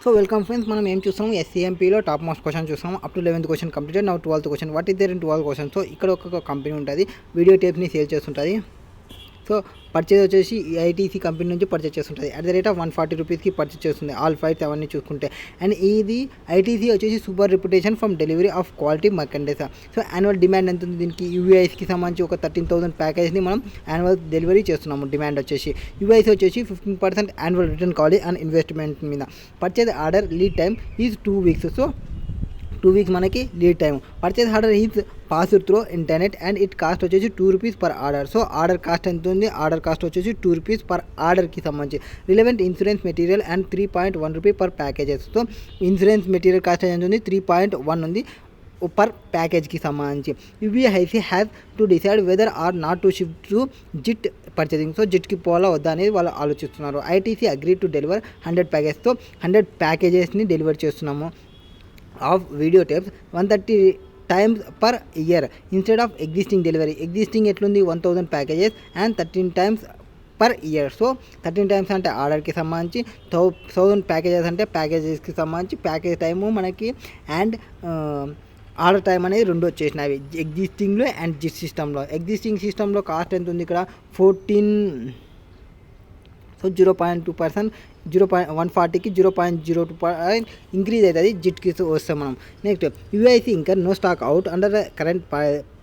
So welcome friends, మనం ఏం చూస్తాము SCMPలో టాప్ మార్క్స్ క్వశ్చన్ చూస్తాము. Up to 11th question completed. Now 12th question. What is there in 12th question? So ఇక్కడ ఒక కంపెనీ ఉంటుంది, వీడియో టేప్స్ని సేల్ చేస్తుంటుంది. సో పర్చేజ్ వచ్చేసి ఐటీసీ కంపెనీ నుంచి పర్చేజ్ చేస్తుంటుంది. అట్ ద రేట్ ఆఫ్ 140 రూపీస్కి పర్చేజ్ చేస్తుంది. ఆల్ ఫైట్స్ అవన్నీ చూసుకుంటే. అండ్ ఇది ఐటీసీ వచ్చేసి super reputation from delivery of quality merchandiser. So annual demand ఎంత ఉంది దీనికి? యూఐస్కి సంబంధించి ఒక 13,000 ప్యాకేజ్ని మనం యాన్యువల్ డెలివరీ చేస్తున్నాము. డిమాండ్ వచ్చేసి యూఐస్ వచ్చేసి 15% యాన్యువల్ రిటర్న్ కావాలి అండ్ ఇన్వెస్ట్మెంట్ మీద. Purchase order lead time is 2 weeks. So 2 weeks మనకి lead time. Purchase order is passed through internet and it cost వచ్చేసి 2 rupees per order. So order cost ఎంత ఉంది? ఆర్డర్ కాస్ట్ వచ్చేసి 2 rupees per ఆర్డర్కి సంబంధించి. Relevant insurance material and 3.1 rupee per packages. So insurance material cost ఎంత ఉంది? 3.1 ఉంది per ప్యాకేజ్కి సంబంధించి. UBIC has to decide whether or not to shift to JIT purchasing. So జిట్కి పోవాలా వద్దా అనేది వాళ్ళు ఆలోచిస్తున్నారు. ఐటీసీ అగ్రీ టు డెలివర్ 100 ప్యాకేజ్తో 100 ప్యాకేజెస్ని డెలివర్ చేస్తున్నాము of video tapes 130 times per year instead of existing delivery. Existing ఎట్లుంది? 1000 packages and 13 times per year. So 13 times అంటే ఆర్డర్కి సంబంధించి, 1000 ప్యాకేజెస్ అంటే ప్యాకేజెస్కి సంబంధించి. ప్యాకేజ్ టైము మనకి అండ్ ఆర్డర్ టైం అనేది రెండు వచ్చేసినవి ఎగ్జిస్టింగ్లో అండ్ జిట్ సిస్టంలో. ఎగ్జిస్టింగ్ సిస్టంలో కాస్ట్ ఎంత ఉంది ఇక్కడ? 14. సో 0.2%, 140కి 0.02 ఇంక్రీజ్ అవుతుంది జిట్కి వస్తాం మనం. Next UIC incur no stock out under the current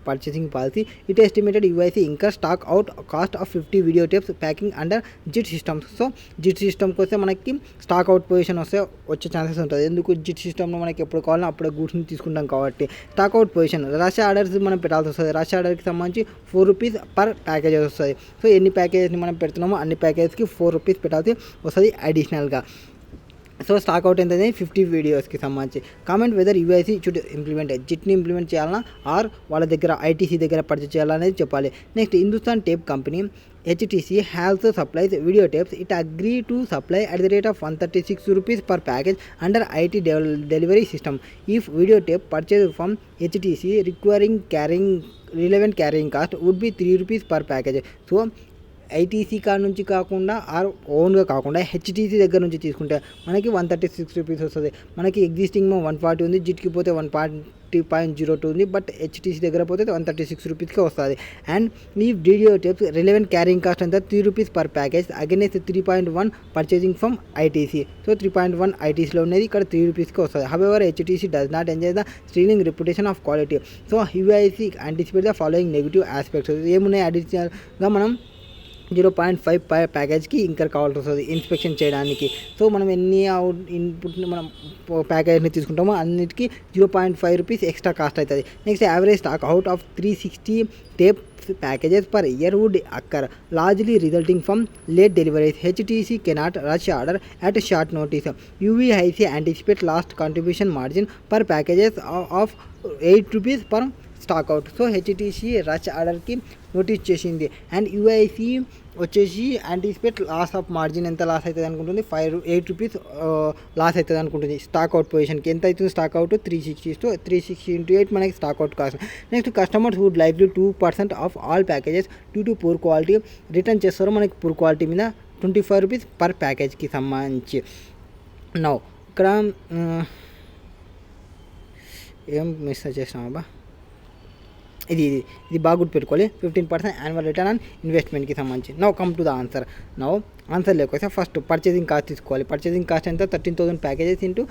purchasing policy. It estimated UIC incur stock out cost of 50 video tapes packing under JIT systems. So JIT సిస్టమ్కి వస్తే మనకి స్టాక్ అవుట్ పొజిషన్ వచ్చే chances ఉంటుంది. ఎందుకు? JIT సిస్టంలో మనకి ఎప్పుడు కావాలన్నా అప్పుడే గూడ్స్ని తీసుకుంటాం కాబట్టి. Stock out position rush orders మనం పెట్టాల్సి వస్తుంది. రష్ ఆర్డర్కి సంబంధించి 4 rupees పర్ ప్యాకేజెస్ వస్తుంది. సో ఎన్ని ప్యాకేజెస్ని మనం పెడుతున్నామో అన్ని ప్యాకేజ్కి 4 rupees పెట్టాల్సి వస్తుంది అడిషనల్గా. సో స్టాక్ అవుట్ ఎంత? 50 వీడియోస్కి సంబంధించి. Comment whether UIC should implement జిట్ని ఇంప్లిమెంట్ చేయాలన్నా ఆర్ వాళ్ళ దగ్గర ఐటీసీ దగ్గర పర్చేస్ చేయాలనేది చెప్పాలి. Next Hindustan tape company HTC has supplies video tapes. It agreed to supply at the rate of 136 rupees per package under IT delivery system. If video tape purchased from HTC requiring relevant carrying cost would be 3 rupees per package. So ITC card నుంచి కాకుండా are ఓన్గా కాకుండా HTC దగ్గర నుంచి తీసుకుంటే మనకి 136 rupees వస్తుంది. మనకి ఎగ్జిస్టింగ్ 140 ఉంది, జిట్కి పోతే 140.02 ఉంది, బట్ హెచ్టీసీ దగ్గర పోతే 136 రూపీస్కే వస్తుంది. అండ్ ఈ video tapes relevant carrying cost అంతా 3 rupees per package against 3.1 purchasing from ITC. So 3.1 ఐటీసీలో ఉన్నది ఇక్కడ 3 rupeesకి వస్తుంది. However HTC does not enjoy the sterling reputation of quality. So UIC anticipate the following negative aspects. ఏమున్నాయి? అడిషనల్గా మనం 0.5 ప్యాకేజ్కి ఇంకా కావాల్సి వస్తుంది ఇన్స్పెక్షన్ చేయడానికి. సో మనం ఎన్ని ఇన్పుట్ని మనం ప్యాకేజ్ని తీసుకుంటామో అన్నిటికీ 0.5 rupees ఎక్స్ట్రా కాస్ట్ అవుతుంది. Next average stock out of 360 tape packages per year would occur, largely resulting from late deliveries. HTC cannot rush order at short notice. UVIC anticipate last contribution margin per packages of 8 rupees per stock out. So HTC rush ఆర్డర్కి notice చేసింది. And యూఐసి వచ్చేసి anticipate loss of margin ఎంత loss అవుతుంది అనుకుంటుంది? 8 rupees loss అవుతుంది అనుకుంటుంది stock out పొజిషన్కి. ఎంత అవుతుంది స్టాక్ అవుట్? 360. సో 360 into 8 మనకి stock out cost. Next customers would likely 2% of all packages due to poor quality return చేస్తారు మనకి పూర్ క్వాలిటీ మీద 25 rupees పర్ ప్యాకేజ్కి సంబంధించి. నౌ ఇక్కడ ఏం మిస్ చేసినామబ్బా, ఇది బాగా గుర్తుపెట్టుకోవాలి. 15% యాన్యువల్ రిటర్న్ ఆన్ ఇన్వెస్ట్మెంట్కి సంబంధించి. Now come to the answer. Answer లేకపోతే ఫస్ట్ పర్చేసింగ్ కాస్ట్ తీసుకోవాలి. పర్చేసింగ్ కాస్ట్ ఎంత? 13,000 ప్యాకేజెస్ ఇంటూ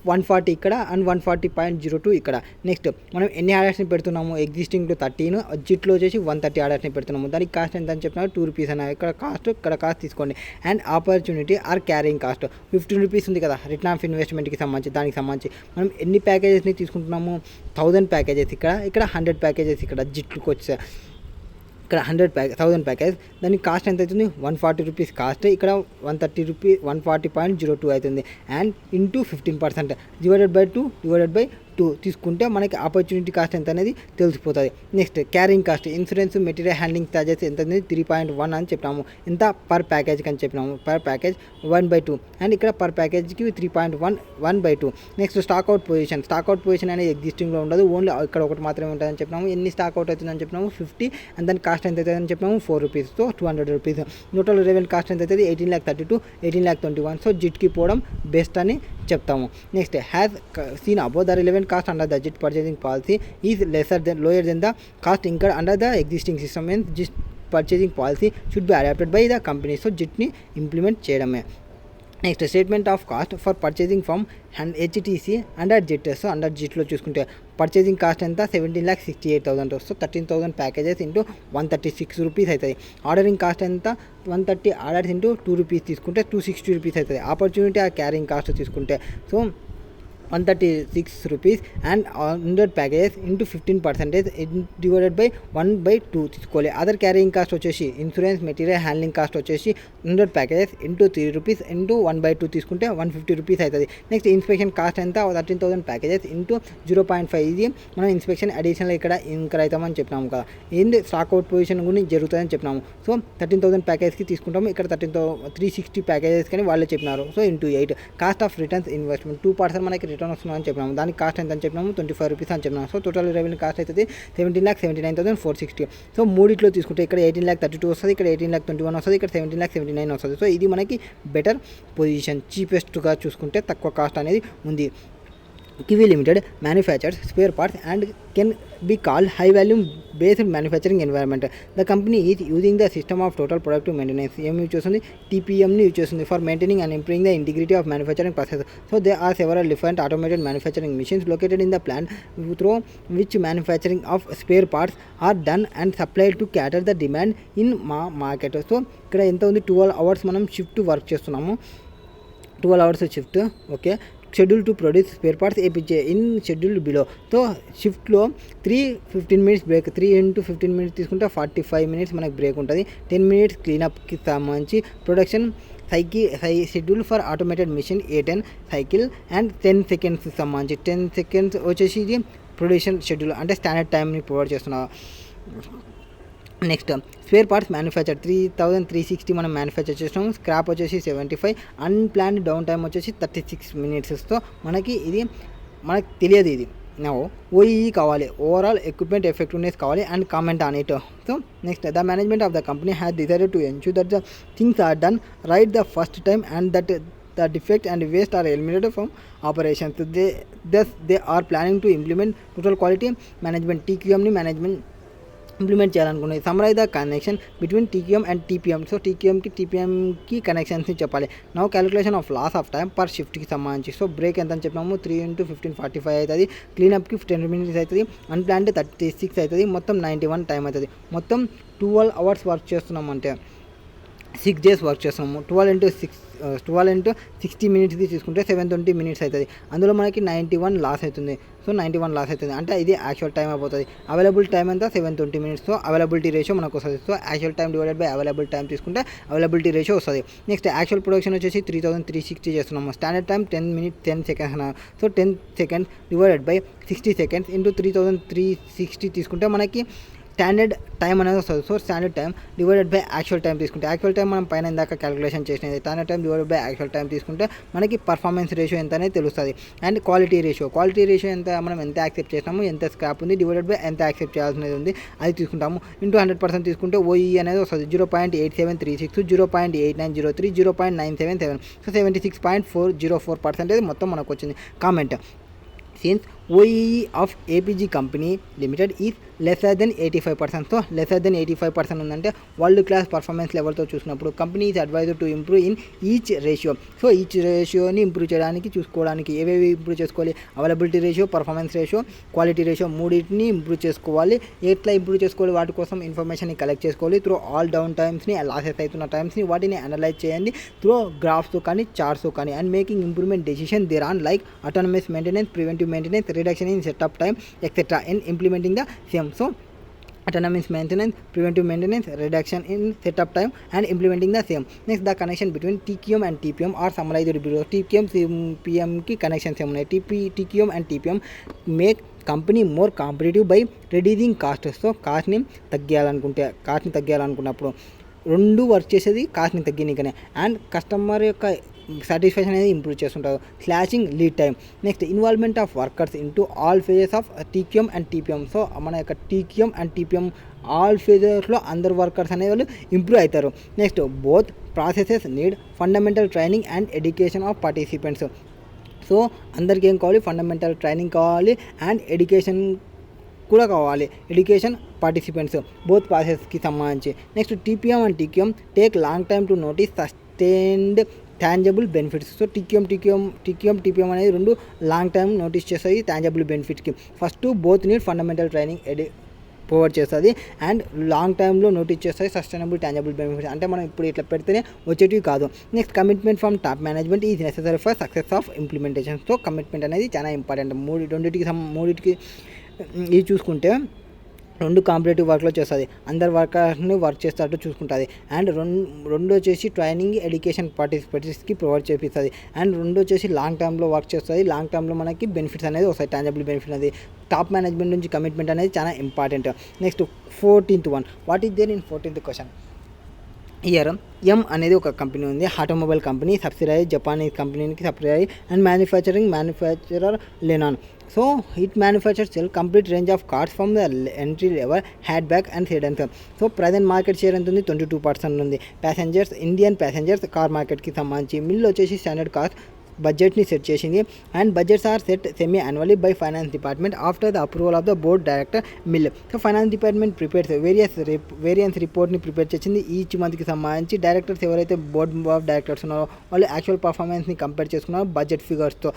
140 ఇక్కడ అండ్ 140.02 ఇక్కడ. నెక్స్ట్ మనం ఎన్ని ఆర్డర్స్ని పెడుతున్నాము? ఎగ్జిస్టింగ్లో 13, జిట్లో వచ్చేసి 130 ఆర్డర్స్ని పెడుతున్నాము. దానికి కాస్ట్ ఎంత అని చెప్పినా 2 rupees అన్న ఇక్కడ కాస్ట్ తీసుకోండి. And opportunity or carrying cost 15 rupees ఉంది కదా రిటర్న్ ఆఫ్ ఇన్వెస్ట్మెంట్కి సంబంధించి. దానికి సంబంధించి మనం ఎన్ని ప్యాకేజెస్ని తీసుకుంటున్నాము? 1000 ప్యాకేజెస్ ఇక్కడ 100 ప్యాకేజెస్ ఇక్కడ జిట్లకు వచ్చే ఇక్కడ 1000 ప్యాకేజ్. దానికి కాస్ట్ ఎంత అవుతుంది? 140 rupees కాస్ట్. ఇక్కడ 130 rupees 140.02 అవుతుంది. అండ్ ఇంటూ 15% డివైడెడ్ బై 2 తీసుకుంటే మనకి ఆపర్చునిటీ కాస్ట్ ఎంత అనేది తెలిసిపోతుంది. Next carrying cost, insurance, material handling charges ఎంత అనేది 3.1 అని చెప్పినాము. ఎంత పర్ ప్యాకేజ్కి అని చెప్పినాము? Per package 1/2. అండ్ ఇక్కడ పర్ ప్యాకేజ్కి 3.1 1/2. నెక్స్ట్ స్టాక్ అవుట్ పొజిషన్ అనేది ఎగ్జిస్టింగ్లో ఉండదు, ఓన్లీ ఇక్కడ ఒకటి మాత్రమే ఉంటుందని చెప్పినాము. ఎన్ని స్టాక్ అవుట్ అవుతుందని చెప్పినాము? 50. అండ్ దాని కాస్ట్ ఎంత అవుతుందని చెప్పినాము? 4 rupees. So 200 rupees. Total revenue cost ఎంత అవుతుంది? 18,32, 18,21. సో జిట్కి పోవడం బెస్ట్ అని చెప్తాము. Next has seen above the relevant cost under the JIT purchasing policy is lower than the cost incurred under the existing system and JIT purchasing policy should be adopted by the company. So జిట్ని implement చేయడమే. Next statement of cost for purchasing from HTC under JIT. So under జిట్లో చూసుకుంటే purchasing cost ఎంత 17,68,000. So 13,000 packages into 136 rupees అవుతుంది. Ordering cost ఎంత 130 orders into 2 rupees తీసుకుంటే 260 rupees అవుతుంది. Opportunity ఆ క్యారింగ్ కాస్ట్ తీసుకుంటే so 136 rupees and 100 packages into 15% divided by 1/2 తీసుకోవాలి. అదర్ క్యారింగ్ కాస్ట్ వచ్చేసి ఇన్సూరెన్స్ మెటీరియల్ హ్యాండ్లింగ్ కాస్ట్ వచ్చేసి 100 ప్యాకేజెస్ ఇంటూ 3 రూపీస్ ఇంటూ 1/2 తీసుకుంటే 150 రూపీస్ అవుతుంది. నెక్స్ట్ ఇన్స్పెక్షన్ కాస్ట్ ఎంత 13,000 ప్యాకేజెస్ ఇంటూ 0.5. ఇది మనం ఇన్స్పెక్షన్ అడిషనల్ ఇక్కడ ఇంకర్ అవుతామని చెప్పినాము కదా. ఏంటి స్టాక్ అవుట్ పొజిషన్ గురించి జరుగుతుందని చెప్పినాము. సో 13,000 ప్యాకేజ్కి తీసుకుంటాము. ఇక్కడ 360 ప్యాకేజెస్ కానీ వాళ్ళే చెప్పినారు. So into 8 cost of returns investment 2% మనకి రిటర్న్ వస్తుందని చెప్పినాము. దానికి కాస్ట్ ఎంత అని చెప్పినాము 25 రూపీస్ అని చెప్పినాము. సో టోటల్ రెవెన్యూ కాస్ట్ అవుతుంది 17,79,460. సో మూడిట్లో తీసుకుంటే ఇక్కడ 18,32 వస్తుంది, ఇక్కడ 18,21 వస్తుంది, ఇక్కడ 17,79 వస్తుంది. సో ఇది మనకి బెటర్ పొజిషన్, చీపెస్ట్గా చూసుకుంటే తక్కువ కాస్ట్ అనేది ఉంది. Kiwi Limited manufactures spare parts and can be called high volume based manufacturing environment. The company is using the system of total productive maintenance use chestundi, TPM ni use chestundi for maintaining and improving the integrity of manufacturing process. So there are several different automated manufacturing machines located in the plant through which manufacturing of spare parts are done and supplied to cater the demand in market. So ikkada enta undi 12 hours manam shift work chestunnamo, 12 hours shift. Okay, schedule to produce spare parts APJ in schedule below. So షిఫ్ట్లో 3-15 minutes break, 3 into 15 minutes తీసుకుంటే 45 minutes మనకు break ఉంటుంది. 10 minutes క్లీనప్కి సంబంధించి production schedule for automated machine A10 cycle and 10 seconds సంబంధించి 10 seconds వచ్చేసి ఇది production schedule అంటే స్టాండర్డ్ టైంని ప్రొవైడ్ చేస్తున్నారు. నెక్స్ట్ స్పేర్ పార్ట్స్ మ్యానుఫ్యాక్చర్ 3,360 మనం మ్యానుఫ్యాక్చర్ చేస్తాం. స్క్రాప్ వచ్చేసి 75, అన్ప్లాన్డ్ డౌన్ టైం వచ్చేసి 36 మినిట్స్తో మనకి ఇది మనకు తెలియదు. ఇది నా ఓఈఈ కావాలి, ఓవరాల్ ఎక్విప్మెంట్ ఎఫెక్టివ్నెస్ కావాలి and comment on it. So next the management of the company has decided to ensure that the things are done right the first time and that the defect and waste are eliminated from operations. They are planning to implement total quality management TQM ni management implement చేయాలనుకున్నది. Summarize the connection between TQM and TPM. So టీపీఎంకి కనెక్షన్స్ని చెప్పాలి. Now calculation of loss of time per షిఫ్ట్కి సంబంధించి. So break ఎంత అని చెప్పినాము 3 into 15 45 అవుతుంది. క్లీనప్కి 10 మినిట్స్ అవుతుంది. అన్ప్లాన్డ్ 36 అవుతుంది. మొత్తం 91 టైం అవుతుంది. మొత్తం 12 hours వర్క్ చేస్తున్నాము అంటే 6 days వర్క్ చేస్తున్నాము. 12 into 60 మినిట్స్ది తీసుకుంటే 720 మినిట్స్ అవుతుంది. అందులో మనకి 91 లాస్ అవుతుంది. సో 91 లాస్ అవుతుంది అంటే ఇది యాక్చువల్ టైం అయిపోతుంది. అవైలబుల్ టైం అంతా 720 మినిట్స్. సో అవైలబిలిటీ రేషియో మనకు వస్తుంది. So actual time divided by available time తీసుకుంటే అవైలబిలిటీ రేషియో వస్తుంది. నెక్స్ట్ యాక్చువల్ ప్రొడక్షన్ వచ్చేసి 3,360 చేస్తున్నాము. స్టాండర్డ్ టైం 10 minutes 10 seconds అన్నారు. So 10 seconds divided by 60 seconds into 3,360 తీసుకుంటే మనకి స్టాండర్డ్ టైం అనేది వస్తుంది. So standard time divided by actual time తీసుకుంటే యాక్చువల్ టైం మనం పైన ఇందాక క్యాలిక్యులేషన్ చేసినది. Standard time divided by actual time తీసుకుంటే మనకి పర్ఫార్మెన్స్ రేషియో ఎంత అనేది తెలుస్తుంది. అండ్ క్వాలిటీ రేషియో ఎంత మనం ఎంత యాక్సెప్ట్ చేసినాము, ఎంత స్క్రాప్ ఉంది డివైడెడ్ బై ఎంత యాక్సెప్ట్ చేయాల్సినది ఉంది అది తీసుకుంటాము. ఇంటూ 100% తీసుకుంటే ఓఈ అనేది వస్తుంది 0.8736, 0.8903, 0.977. సో 76.404% మొత్తం మనకు వచ్చింది. Comment since OEE of APG company limited is lesser than 85%. So lesser than 85% ఉందంటే వరల్డ్ క్లాస్ పర్ఫార్మెన్స్ లెవెల్తో చూసినప్పుడు company is advised to improve in each ratio. So each రేషియోని ఇంప్రూవ్ చేయడానికి చూసుకోవడానికి ఏవేవి ఇంప్రూవ్ చేసుకోవాలి, availability ratio, performance ratio, quality ratio మూడింటిని improve చేసుకోవాలి. ఎట్లా ఇంప్రూవ్ చేసుకోవాలి, వాటి కోసం ఇన్ఫర్మేషన్ని కలెక్ట్ చేసుకోవాలి. త్రూ ఆల్ డౌన్ టైమ్స్ని, లాసెస్ అవుతున్న టైమ్స్ని వాటిని అనలైజ్ చేయండి త్రూ గ్రాఫ్స్తో కానీ చార్ట్స్తో కానీ. And making improvement decision there on like autonomous maintenance, preventive maintenance, reduction in setup time, etc. in implementing the same. So autonomous maintenance, preventive maintenance, reduction in setup time and implementing the same. Next the connection between TQM and TPM are summarized below. TQM CMPM ki connections ఉన్నాయి. TQM and TPM make company more competitive by reducing cost. So కాస్ట్ని తగ్గియాలనుకున్నప్పుడు రెండు work చేసేది కాస్ట్ని తగ్గినకనే and customer యొక్క satisfaction అనేది improve చేస్తుంటారు. Slashing lead time. Next involvement of workers into all phases of TQM and TPM. So మన యొక్క టీక్యూఎం అండ్ టీపీఎం ఆల్ ఫేజెస్లో అందరు వర్కర్స్ అనే వాళ్ళు ఇంప్రూవ్ అవుతారు. Next both processes need fundamental training and education of participants. So అందరికీ ఏం కావాలి, ఫండమెంటల్ ట్రైనింగ్ కావాలి అండ్ ఎడ్యుకేషన్ కూడా కావాలి, ఎడ్యుకేషన్ పార్టిసిపెంట్స్ బోత్ ప్రాసెస్కి సంబంధించి. Next TPM and TQM take long time to notice sustained tangible benefits. So TPM అనేది రెండు లాంగ్ టైం నోటీస్ చేస్తాయి టాంజబుల్ బెనిఫిట్స్కి. First both need fundamental training provide చేస్తుంది అండ్ లాంగ్ టైంలో నోటీస్ చేస్తుంది సస్టైనబుల్ టాంజబుల్ బెనిఫిట్స్. అంటే మనం ఇప్పుడు ఇట్లా పెడితేనే వచ్చేటివి కాదు. Next commitment from top management is necessary for success of implementation. So commitment అనేది చాలా ఇంపార్టెంట్. మూడింటికి ఇది చూసుకుంటే రెండు కాంపిటేటివ్ వర్క్లో చేస్తుంది, అందరు వర్కర్స్ని వర్క్ చేసేటట్టు చూసుకుంటుంది. అండ్ రెండు వచ్చేసి ట్రైనింగ్ ఎడ్యుకేషన్ పార్టిసిపేట్స్కి ప్రొవైడ్ చేపిస్తుంది. అండ్ రెండు వచ్చేసి లాంగ్ టర్మ్లో వర్క్ చేస్తుంది, లాంగ్ టర్మ్లో మనకి బెనిఫిట్స్ అనేది వస్తాయి, టాంజబుల్ బెనిఫిట్ అనేది. టాప్ మేనేజ్మెంట్ నుంచి కమిట్మెంట్ అనేది చాలా important. Next 14th one, what is there in 14th question. ఇయర్ ఎం అనేది ఒక కంపెనీ ఉంది, ఆటోమొబైల్ కంపెనీ, సబ్సిడరీ జపానీస్ కంపెనీకి సబ్సిడరీ అండ్ మ్యానుఫ్యాక్చరర్ లెనాన్. So it manufactures sell complete range of cars from the entry level hatchback and sedans. So present market share ఎంత ఉంది, 22% ఉంది. ప్యాసెంజర్స్ ఇండియన్ ప్యాసెంజర్స్ కార్ మార్కెట్కి సంబంధించి. మిల్ వచ్చేసి standard cost బడ్జెట్ని సెట్ చేసింది and budgets are set semi annually by finance department after the approval of the board director మిల్. So finance department prepares variance రిపోర్ట్ని ప్రిపేర్ చేసింది ఈచ్ మంత్కి సంబంధించి. డైరెక్టర్స్ ఎవరైతే బోర్డ్ ఆఫ్ డైరెక్టర్స్ ఉన్నారో వాళ్ళు యాక్చువల్ పర్ఫార్మెన్స్ని కంపేర్ చేసుకున్నారు బడ్జెట్ ఫిగర్స్తో.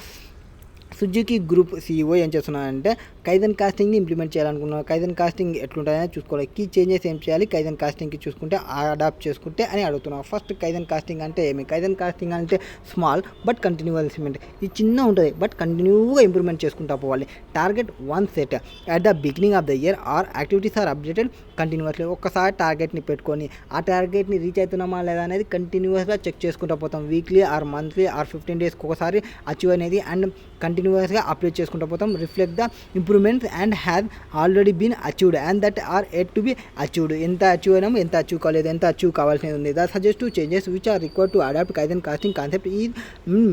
సుజుకి గ్రూప్ సీఈఓ ఏం చేస్తున్నారంటే కైజన్ కాస్టింగ్ని ఇంప్లిమెంట్ చేయాలనుకున్నారు. కైజన్ కాస్టింగ్ ఎట్లుంటుందని చూసుకోవాలి, కీ చేంజెస్ ఏం చేయాలి కైజన్ కాస్టింగ్కి చూసుకుంటే అడాప్ట్ చేసుకుంటే అని అడుగుతున్నారు. ఫస్ట్ కైజన్ కాస్టింగ్ అంటే ఏమి, కైజన్ కాస్టింగ్ అంటే స్మాల్ బట్ కంటిన్యూవల్ ఇంప్లిమెంట్. ఇది చిన్న ఉంటుంది బట్ కంటిన్యూగా ఇంప్రూవ్మెంట్ చేసుకుంటూ పోవాలి. Target one set at the beginning of the year or activities are updated continuously. ఒక్కసారి టార్గెట్ని పెట్టుకొని ఆ టార్గెట్ని రీచ్ అవుతున్నామా లేదా అనేది కంటిన్యూస్గా చెక్ చేసుకుంటూ పోతాం. వీక్లీ ఆర్ మంత్లీ ఆర్ 15 daysకి ఒకసారి అచీవ్ అనేది అండ్ కంటిన్యూస్గా అప్డేట్ చేసుకుంటూ పోతాం. Reflect the improvements and have already been achieved and that are yet to be achieved. ఎంత అచీవ్ అయినాము, ఎంత అచీవ్ కాలేదు, ఎంత అచీవ్ కావాల్సింది ఉంది. The suggest changes which are required to adapt kaizen costing concept ఈ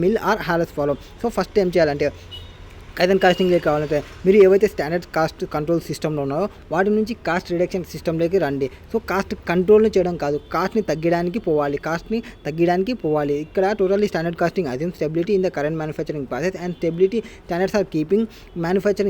మిల్ ఆర్ హాలస్ ఫాలో. సో ఫస్ట్ ఏం చేయాలంటే కైజన్ కాస్టింగ్లోకి కావాలంటే మీరు ఏవైతే స్టాండర్డ్ కాస్ట్ కంట్రోల్ సిస్టంలో ఉన్నారో వాటి నుంచి కాస్ట్ రిడక్షన్ సిస్టంలోకి రండి. సో కాస్ట్ కంట్రోల్ని చేయడం కాదు, కాస్ట్ని తగ్గడానికి పోవాలి. ఇక్కడ totally standard costing assume stability in the current manufacturing process and stability standards are keeping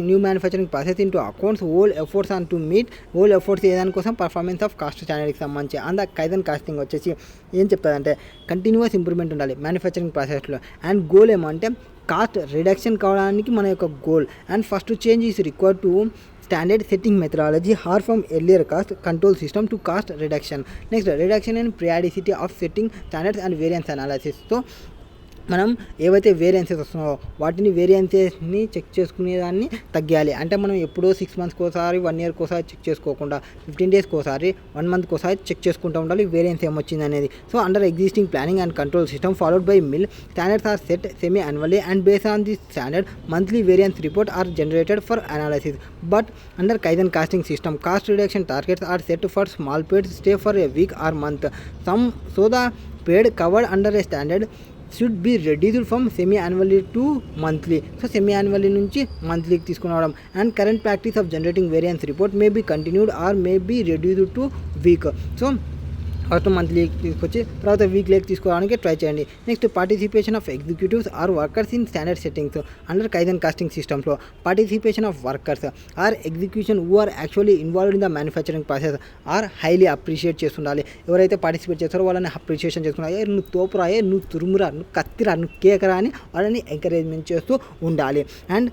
new manufacturing process in to accounts whole efforts on to meet whole efforts ఏదానికోసం performance of cost స్టాండర్డ్కి సంబంధించి. And kaizen costing వచ్చేసి ఏం చెప్తారంటే continuous improvement ఉండాలి manufacturing ప్రాసెస్లో. And goal ఏమంటే cost reduction కావడానికి మన యొక్క goal. And first change is required to standard setting methodology or from earlier cost control system to cost reduction. Next reduction and periodicity of setting standards and variance అనాలిసిస్తో మనం ఏవైతే variances వస్తున్నాయో వాటిని వేరియన్సెస్ని check చేసుకునేదాన్ని తగ్గాలి. అంటే మనం ఎప్పుడో 6 monthsకి ఒకసారి 1 yearకి ఒకసారి చెక్ చేసుకోకుండా 15 daysకి ఒకసారి 1 monthకి ఒకసారి చెక్ చేసుకుంటూ ఉండాలి వేరియన్స్ ఏమొచ్చింది అనేది. So under existing planning and control system followed by mill standards are set semi annually and base on the standard monthly variance report are generated for analysis. But under kaizen costing system cost reduction targets are set for small paid stay for a week or month. So the paid covered under a standard should be reduced from semi-annually to monthly. So semi-annually నుంచి మంత్లీకి తీసుకురావడం. And current practice of generating variance report may be continued or may be reduced to week. So first మంత్లీకి తీసుకొచ్చి తర్వాత వీక్లీకి తీసుకోవడానికి try చేయండి. Next participation of executives or workers in standard settings under kaizen costing సిస్టమ్స్లో participation of workers or execution who are actually involved in the manufacturing process are highly appreciate చేస్తుండాలి. ఎవరైతే participate చేస్తారో వాళ్ళని అప్రిషియేషన్ చేసుకున్నారు, నువ్వు తోపురా, నువ్వు తురుమురా, నువ్వు కత్తిరా, నువ్వు కేకరా అని వాళ్ళని ఎంకరేజ్మెంట్ చేస్తూ ఉండాలి. అండ్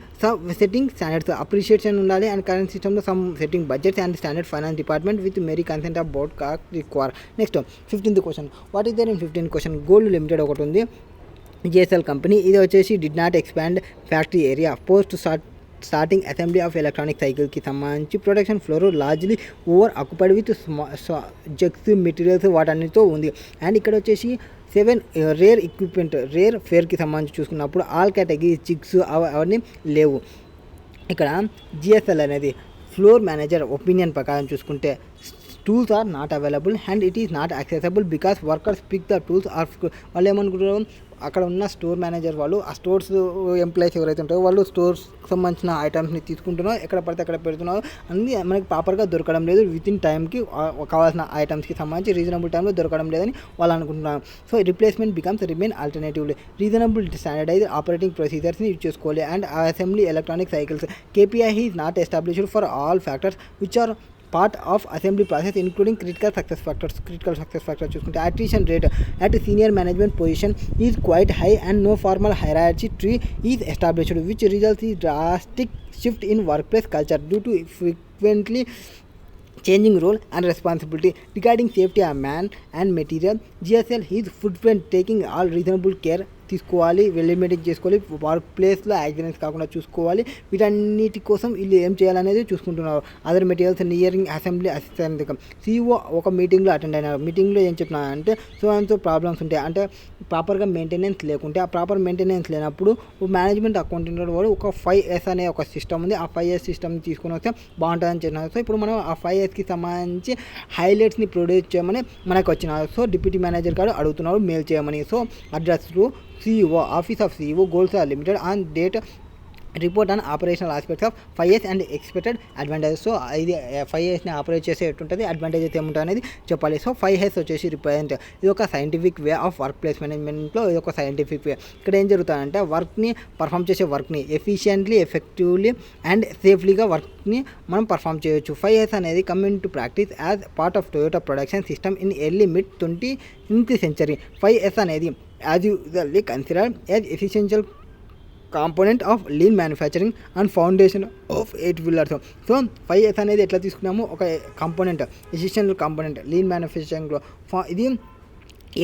సెట్టింగ్ స్టాండర్డ్స్ అప్రిషియేషన్ ఉండాలి. అండ్ కరెంట్ సిస్టమ్లో some setting budgets and standard finance department with mere consent of board కాక్ require. Next 15th question, what is there in 15th question. Gold limited ఒకటి ఉంది, GSL company. ఇది వచ్చేసి did not expand factory area post starting assembly of electronic సైకిల్కి సంబంధించి production floor లార్జ్లీ over occupied with జగ్స్ materials వాటన్నిటితో ఉంది. అండ్ ఇక్కడ వచ్చేసి 7 రేర్ ఎక్విప్మెంట్ రేర్ ఫేర్కి సంబంధించి చూసుకున్నప్పుడు ఆల్ కేటగిరీ జిగ్స్ అవన్నీ లేవు. ఇక్కడ జిఎస్ఎల్ అనేది ఫ్లోర్ మేనేజర్ ఒపీనియన్ ప్రకారం చూసుకుంటే tools are not available and it is not accessible because workers pick the tools are వాళ్ళు ఏమనుకుంటారు, అక్కడ ఉన్న స్టోర్ మేనేజర్ వాళ్ళు ఆ స్టోర్స్ ఎంప్లాయీస్ ఎవరైతే ఉంటారో వాళ్ళు స్టోర్స్ సంబంధించిన ఐటమ్స్ని తీసుకుంటున్నారు, ఎక్కడ పడితే అక్కడ పెడుతున్నారు, అన్నీ మనకి ప్రాపర్గా దొరకడం లేదు, విత్ ఇన్ టైంకి కావాల్సిన ఐటమ్స్కి సంబంధించి రీజనబుల్ టైంలో దొరకడం లేదని వాళ్ళు అనుకుంటున్నారు. So replacement becomes remain alternatively reasonable standardise operating ప్రొసీజర్స్ని యూజ్ చేసుకోవాలి. And assembly electronic cycles KPI is not established for all factors which are part of assembly process including critical success factors చూసుకుంటే attrition rate at senior management position is quite high and no formal hierarchy tree is established which results in drastic shift in workplace culture due to frequently changing role and responsibility. Regarding safety of man and material, GSL is footprint taking all reasonable care తీసుకోవాలి, వెలిమినేట్ చేసుకోవాలి, work ప్లేస్లో accidents కాకుండా చూసుకోవాలి. వీటన్నిటి కోసం వీళ్ళు ఏం చేయాలనేది చూసుకుంటున్నారు. Other materials nearing assembly assistant CEO ఒక మీటింగ్లో అటెండ్ అయినారు. మీటింగ్లో ఏం చెప్పినా అంటే సో ప్రాబ్లమ్స్ ఉంటాయి, అంటే ప్రాపర్గా మెయింటెనెన్స్ లేకుంటే ఆ ప్రాపర్ మెయింటెనెన్స్ లేనప్పుడు మేనేజ్మెంట్ అకౌంటెంట్ వాడు ఒక 5S అనే ఒక సిస్టమ్ ఉంది, ఆ 5S సిస్టమ్ తీసుకొని వస్తే బాగుంటుందని చెప్పినారు. సో ఇప్పుడు మనం ఆ 5Sకి సంబంధించి హైలైట్స్ని ప్రొడ్యూస్ చేయమని మనకు వచ్చినారు. సో డిప్యూటీ మేనేజర్ గారు అడుగుతున్నారు మెయిల్ చేయమని. So address to CEO, Office of CEO, goals are limited on date, report on operational aspects of 5S and expected advantages. So ఇది 5Sని ఆపరేట్ చేసే ఎట్టుంటుంది, అడ్వాంటేజెస్ ఏముంటుంది అనేది చెప్పాలి. సో 5S వచ్చేసి రిప్రజెంట్ ఇది ఒక scientific way of work place మేనేజ్మెంట్లో ఇది ఒక సైంటిఫిక్ వే. ఇక్కడ ఏం జరుగుతుందంటే వర్క్ని పర్ఫామ్ చేసే వర్క్ని ఎఫిషియెంట్లీ, ఎఫెక్టివ్లీ అండ్ సేఫ్లీగా వర్క్ని మనం పర్ఫామ్ చేయొచ్చు. 5S అనేది come in to practice as part of Toyota production system in early mid 20th century. 5S అనేది as usually considered as essential component of lean manufacturing and foundation of 8 pillars. So 5S అనేది ఎట్లా తీసుకున్నాము, ఒక component, essential component lean మ్యానుఫ్యాక్చరింగ్లో. ఇది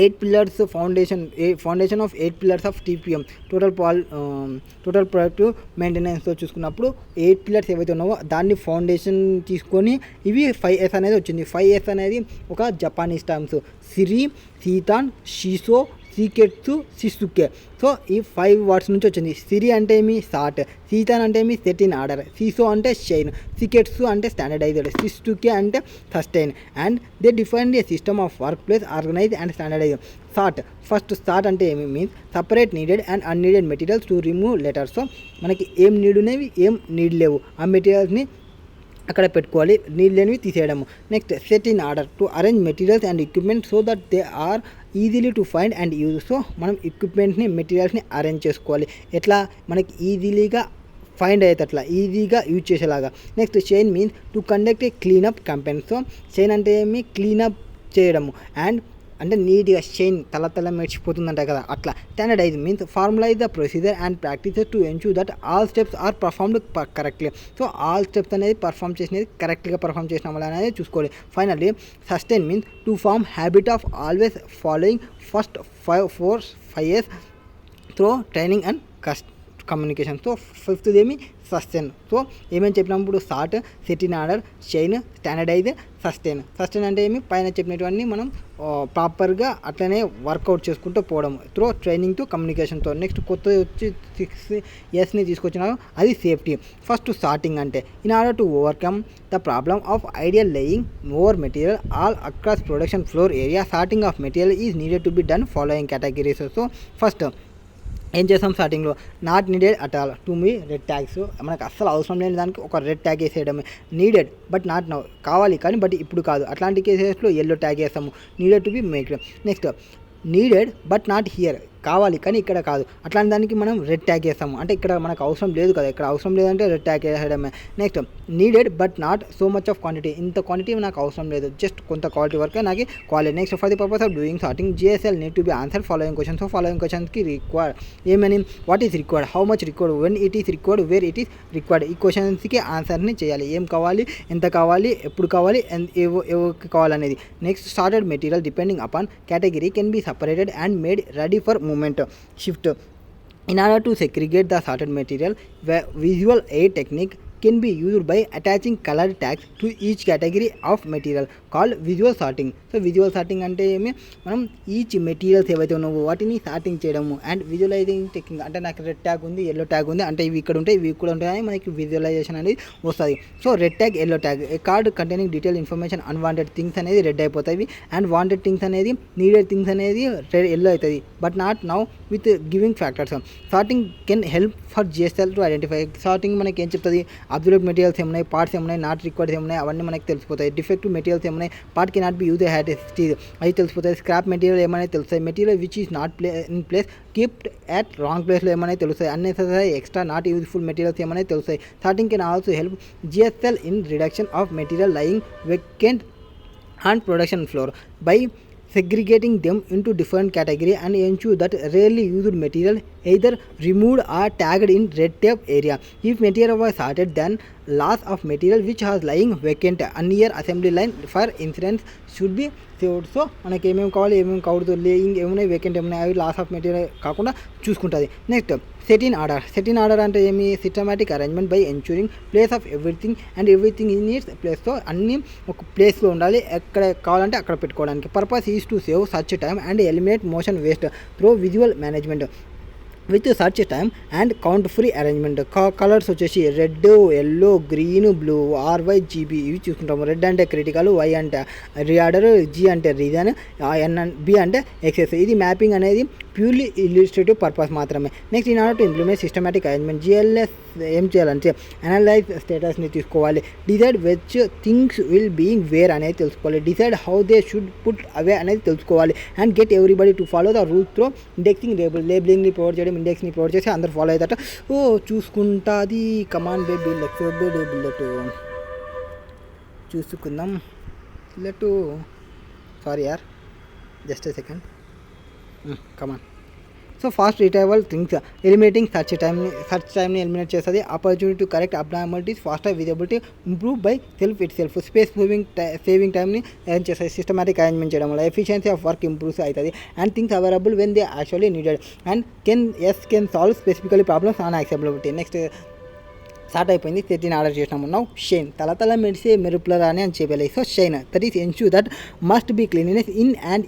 8 pillars foundation of 8 pillars of TPM total productive మెయింటెనెన్స్తో చూసుకున్నప్పుడు 8 pillars ఏవైతే ఉన్నావో దాన్ని ఫౌండేషన్ తీసుకొని ఇవి 5S అనేది వచ్చింది. 5S అనేది ఒక జపానీస్ టర్మ్స్ సిరి, సీతాన్, షిసో, సీకెట్సు, సిసుకే. సో ఈ 5 words నుంచి వచ్చింది. సిరి అంటే ఏమి సాట్, సీతాన్ అంటే ఏమి సెట్ ఇన్ ఆర్డర్, సిసో అంటే షైన్, సీకెట్సు అంటే స్టాండర్డైజ్డ్, సిసుకే అంటే sustain. And they define a system of work place organise and standardise. Sort first start అంటే ఏమి means separate needed and unneeded materials to remove letters. So మనకి ఏం నీడ్ ఉన్నవి ఏం నీడ్ లేవు ఆ మెటీరియల్స్ని అక్కడ పెట్టుకోవాలి, నీడ్ లేనివి తీసేయడము. Next set in order to arrange materials and equipment so that they are easily to find and use. So మనం ఎక్విప్మెంట్ని మెటీరియల్స్ని అరేంజ్ చేసుకోవాలి, ఎట్లా మనకి ఈజీలీగా ఫైండ్ అయ్యేటట్లా, ఈజీగా యూజ్ చేసేలాగా. Next shine means to conduct A cleanup campaign. So shine అంటే ఏమి cleanup చేయడము, అండ్ అంటే నీట్గా షైన్ తల మెరిచిపోతుందంట కదా అట్లా. Standardise means formulise the procedure and practices to ensure that all steps are performed correctly. So all steps అనేది పర్ఫామ్ చేసినది కరెక్ట్గా పర్ఫామ్ చేసిన వాళ్ళు అనేది చూసుకోవాలి. Finally sustain means to form habit of always following first 5S through training and communication. So 5th ఏమి sustain. So ఏమేమి చెప్పినప్పుడు sort, set in order, shine, standardise, sustain. Sustain అంటే ఏమి పైన చెప్పినటువంటి మనం ప్రాపర్గా అట్లనే వర్కౌట్ చేసుకుంటూ పోవడం త్రూ ట్రైనింగ్ టు కమ్యూనికేషన్తో. నెక్స్ట్ కొత్త వచ్చి 6Sని తీసుకొచ్చినారు, అది సేఫ్టీ. ఫస్ట్ సార్టింగ్ అంటే in order to overcome the problem of ideal laying over material all across production floor area, sorting of material is needed to be done following categories. So first ఏం చేస్తాం స్టార్టింగ్లో, not needed at all to me red tags. మనకు అస్సలు అవసరం లేని దానికి ఒక red tag వేసేయడమే. నీడెడ్ బట్ నాట్ నౌ, కావాలి కానీ బట్ ఇప్పుడు కాదు, అట్లాంటి కేసెస్లో ఎల్లో ట్యాగ్ వేస్తాము, needed to B make. Next needed but not here, కావాలి కానీ ఇక్కడ కాదు, అట్లాంటి దానికి మనం రెడ్ ట్యాగ్ వేస్తాము, అంటే ఇక్కడ మనకు అవసరం లేదు కదా, ఇక్కడ అవసరం లేదంటే రెడ్ ట్యాగ్ వేయడమే. Next needed but not so much of quantity, ఇంత క్వాంటిటీ నాకు అవసరం లేదు, జస్ట్ కొంత క్వాలిటీ వరకే నాకు quality. Next for the purpose of doing sorting GSL need to be answer following question. So following క్వశ్చన్స్కి రిక్వైర్డ్ ఏమని, what is required, how much required, when it is required, where it is required. ఈ క్వశ్చన్స్కి ఆన్సర్ని చేయాలి, ఏం కావాలి, ఎంత కావాలి, ఎప్పుడు కావాలి, ఎవరికి కావాలనేది. Next started material depending upon category can be separated and made ready for moment shift. In order to segregate the sorted material, visual aid technique can be used by attaching colour tags to each category of material called visual sorting. So visual sorting అంటే ఏమి, మనం each materials ఏవైతే ఉన్నావో వాటిని sorting చేయడము. And visualising technique అంటే నాకు red tag ఉంది, ఎల్లో ట్యాగ్ ఉంది, అంటే ఇవి ఇక్కడ ఉంటాయి, ఇవి ఇక్కడ ఉంటాయని మనకి విజువలైజేషన్ అనేది వస్తుంది. So red tag, yellow tag, a card containing detail information unwanted things అనేది రెడ్ అయిపోతాయి అండ్ వాంటెడ్ థింగ్స్ అనేది, నీడెడ్ థింగ్స్ అనేది రెడ్ ఎల్లో అవుతుంది. But not now with giving factors. Sorting can help for GSL to identify. Sorting మనకి ఏం చెప్తుంది, observed materials ఏమున్నాయి, parts ఏమున్నాయి, నాట్ రిక్వైర్డ్స్ ఏమున్నాయి, అవన్నీ మనకి తెలిసిపోతాయి. డిఫెక్టివ్ మెటీరియల్స్ ఏమున్నాయి, part can not be use had stage, అది తెలిసిపోతాయి. స్క్రాప్ మెటీరియల్ ఏమైనా తెలుస్తాయి. Material which is not in place keeped at wrong ప్లేస్లో ఏమైనా తెలుస్తాయి. Unnecessary extra not useful materials ఏమైనా తెలుస్తాయి. Sorting can also help GSL in reduction of material laying vacant and production floor by segregating them into different category and ensure that rarely used material either removed or tagged in red tape area. If material was sorted, then loss of material which was lying vacant near assembly line for instance should be saved. So మనకి ఏమేమి కావాలి, ఏమేమి కావద్దు, laying ఏమున్నాయి, vacant ఏమున్నాయి, అవి loss of material కాకుండా చూసుకుంటుంది. Next set in order. Set in order అంటే ఏమి, systematic arrangement by ensuring place of everything and everything in its ప్లేస్తో, అన్నీ ఒక ప్లేస్లో ఉండాలి, ఎక్కడ కావాలంటే అక్కడ పెట్టుకోవడానికి. Purpose is to save search time and eliminate motion waste through visual management with search time and count free arrangement. Colours వచ్చేసి red, yellow, green, blue, RYGB ఇవి చూసుకుంటాము. రెడ్ అంటే క్రిటికల్, Y అంటే రీఆర్డర్, G అంటే reason, B అంటే excess. ఇది mapping అనేది purely illustrative purpose మాత్రమే. Next in order to implement systematic arrangement, GLS ఏం చేయాలంటే అనలైజ్ స్టేటస్ని తీసుకోవాలి. Decide which things will being where అనేది తెలుసుకోవాలి. Decide how they should put away అనేది తెలుసుకోవాలి. And get everybody to follow the rules through indexing లేబులింగ్ని ప్రొవైడ్ చేయడం, ఇండెక్స్ని ప్రొవైడ్ చేసి అందరు ఫాలో అవుతాట. చూసుకుంటుంది. కమాన్ బేబీ లెట్ చూసుకుందాం. సారీ యార్, just a second. Come on. So fast retrieval things, eliminating search టైమ్ని ఎలిమినేట్ చేస్తుంది. Opportunity to correct abnormalities, faster visibility improve by itself. Space saving టైమ్ని అరేంజ్ చేస్తుంది. సిస్టమాటిక్ అరేంజ్మెంట్ చేయడం వల్ల ఎఫిషియన్సీ ఆఫ్ వర్క్ ఇంప్రూవ్స్ అవుతుంది. And things available when they actually needed and can solve specifically problems on acceptability. Next start అయిపోయింది. 13 order చేసినాము. Now shine, తల మెరిసే మెరుపుల రాని అని చెప్పాలి. So shine that is ensure that must be cleanliness in and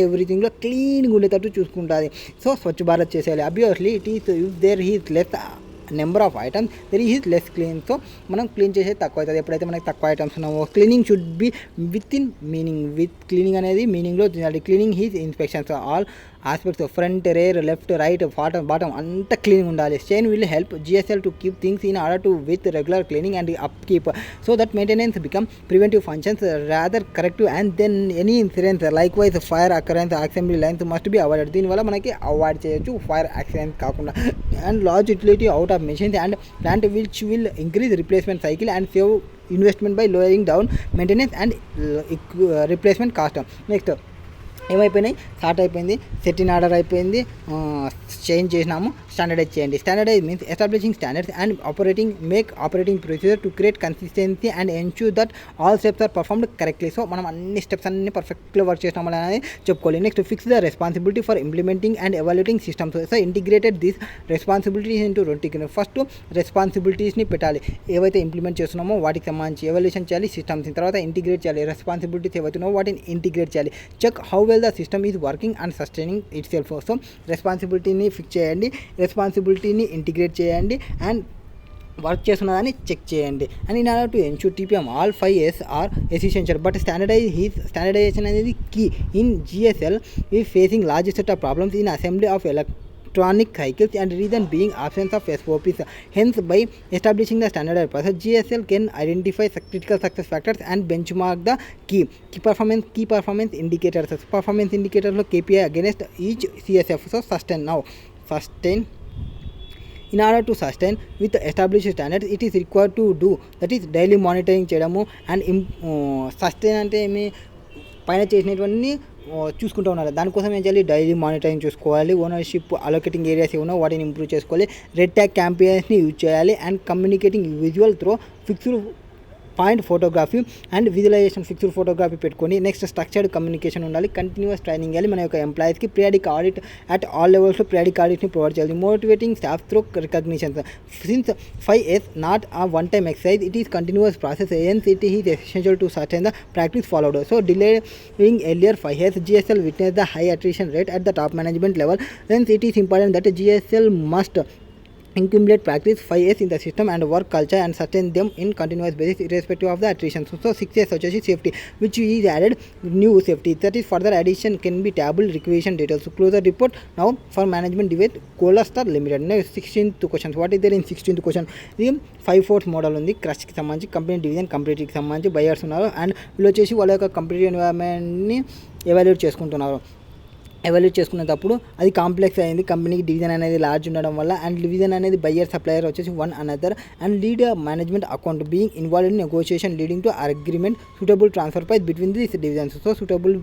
ఎవ్రీథింగ్లో క్లీన్గా ఉండేటట్టు చూసుకుంటుంది. సో స్వచ్ఛ భారత్ చేసేయాలి. Obviously it is if there is less number of items there is less clean. So మనం క్లీన్ చేసేది తక్కువ అవుతుంది. ఎప్పుడైతే మనకి తక్కువ ఐటమ్స్ ఉన్నామో, cleaning should be with in meaning. With cleaning అనేది మీనింగ్లో cleaning his inspections all aspects, front, rear, left, right, bottom అంతా క్లీనింగ్ ఉండాలి. Shine will help GSL to keep things in order to with regular cleaning and upkeep so that maintenance become preventive functions rather corrective and then any incidents like wise fire occurrence assembly lines must be avoided. దీనివల్ల మనకి avoid చేయొచ్చు fire accidents కాకుండా. And large utility out of machines and plant which will increase replacement cycle and save investment by lowing down maintenance and replacement cost. Next ఏమైపోయినాయి, start అయిపోయింది, set in order అయిపోయింది, change చేసినాము. Standardise చేయండి. Standardise means establishing standards and operating procedure to create consistency and ensure that all steps are performed correctly. So మనం అన్ని steps అన్ని పర్ఫెక్ట్గా work చేసినాము అనేది చెప్పుకోవాలి. Next fix the responsibility for implementing and evaluating systems. So integrated this responsibilities into routine. First రెస్పాన్సిబిలిటీస్ని పెట్టాలి, ఏవైతే ఇంప్లిమెంట్ చేస్తున్నామో వాటికి సంబంధించి ఎవాల్యుయేషన్ చేయాలి సిస్టమ్స్. తర్వాత ఇంటిగ్రేట్ చేయాలి, రెస్పాన్సిబిలిటీస్ ఏవైతే ఉన్నామో వాటిని ఇంటిగ్రేట్ చేయాలి. Check how well the system is working and sustaining itself. So రెస్పాన్సిబిలిటీని ఫిక్స్ చేయండి, రెస్పాన్సిబిలిటీని ఇంటిగ్రేట్ చేయండి అండ్ వర్క్ చేస్తున్నదాన్ని చెక్ చేయండి. And in order to ensure TPM all 5S are essential. But standardisation అనేది కీ ఇన్ GSL ఈ facing large set of problems in assembly of electronic cycles and reason being absence of SOPs. Hence, by establishing the standardized process, GSL can identify critical success factors and benchmark the key performance indicators. Performance indicators lo KPI against each CSF. So sustain. In order to sustain with established standards, it is required to do that is daily monitoring చేయడము. And sustain అంటే ఏమి, పైన చేసినటువంటి చూసుకుంటూ ఉన్నారు. దానికోసం ఏం చేయాలి, డైలీ మానిటరింగ్ చూసుకోవాలి. ఓనర్షిప్ అలొకేటింగ్ ఏరియాస్ ఏమన్నా వాటిని ఇంప్రూవ్ చేసుకోవాలి. రెడ్ ట్యాగ్ క్యాంపెయిన్స్ని యూజ్ చేయాలి. And communicating visual through fixed point photography and visualisation fixed photography పెట్టుకొని నెక్స్ట్ స్ట్రక్చర్డ్ కమ్యూనికేషన్ ఉండాలి, కంటిన్యూస్ ట్రైనింగ్ ఇవ్వాలి మన యొక్క ఎంప్లాయీస్కి, పీరియాడిక్ ఆడిట్ అట్ ఆల్ లెవెల్స్లో పీరియాడిక్ ఆడిట్ని ప్రొవైడ్ చేయాలి, motivating staff through recognitions since 5S not a one-time exercise, it is continuous process, hence it is essential to sustain the practice followed. So delaying earlier 5S, GSL witnessed the high attrition rate at the top management level, hence it is important that GSL must accumulate practice 5S in the system and work culture and sustain them in continuous basis irrespective of the attrition. So 6S వచ్చేసి safety which is added new safety, that is further addition can be table requisition details. Closer report now for management debate Cola Star Limited. Next 16th question, what is there in 16th question? ఇది 5/4 model ఉంది, క్రష్కి సంబంధించి company division కంప్లీట్కి సంబంధించి buyers ఉన్నారు and వీళ్ళు వచ్చేసి వాళ్ళ యొక్క complete ఎన్వైరన్మెంట్ని evaluate చేసుకునేటప్పుడు అది కాంప్లెక్స్ అయింది, కంపెనీకి డివిజన్ అనేది లార్జ్ ఉండడం వల్ల అండ్ డివిజన్ అనేది బయ్యర్ సప్లయర్ వచ్చేసి one another and lead management account being involve in negotiation leading to agreement suitable transfer price between this divisions. So suitable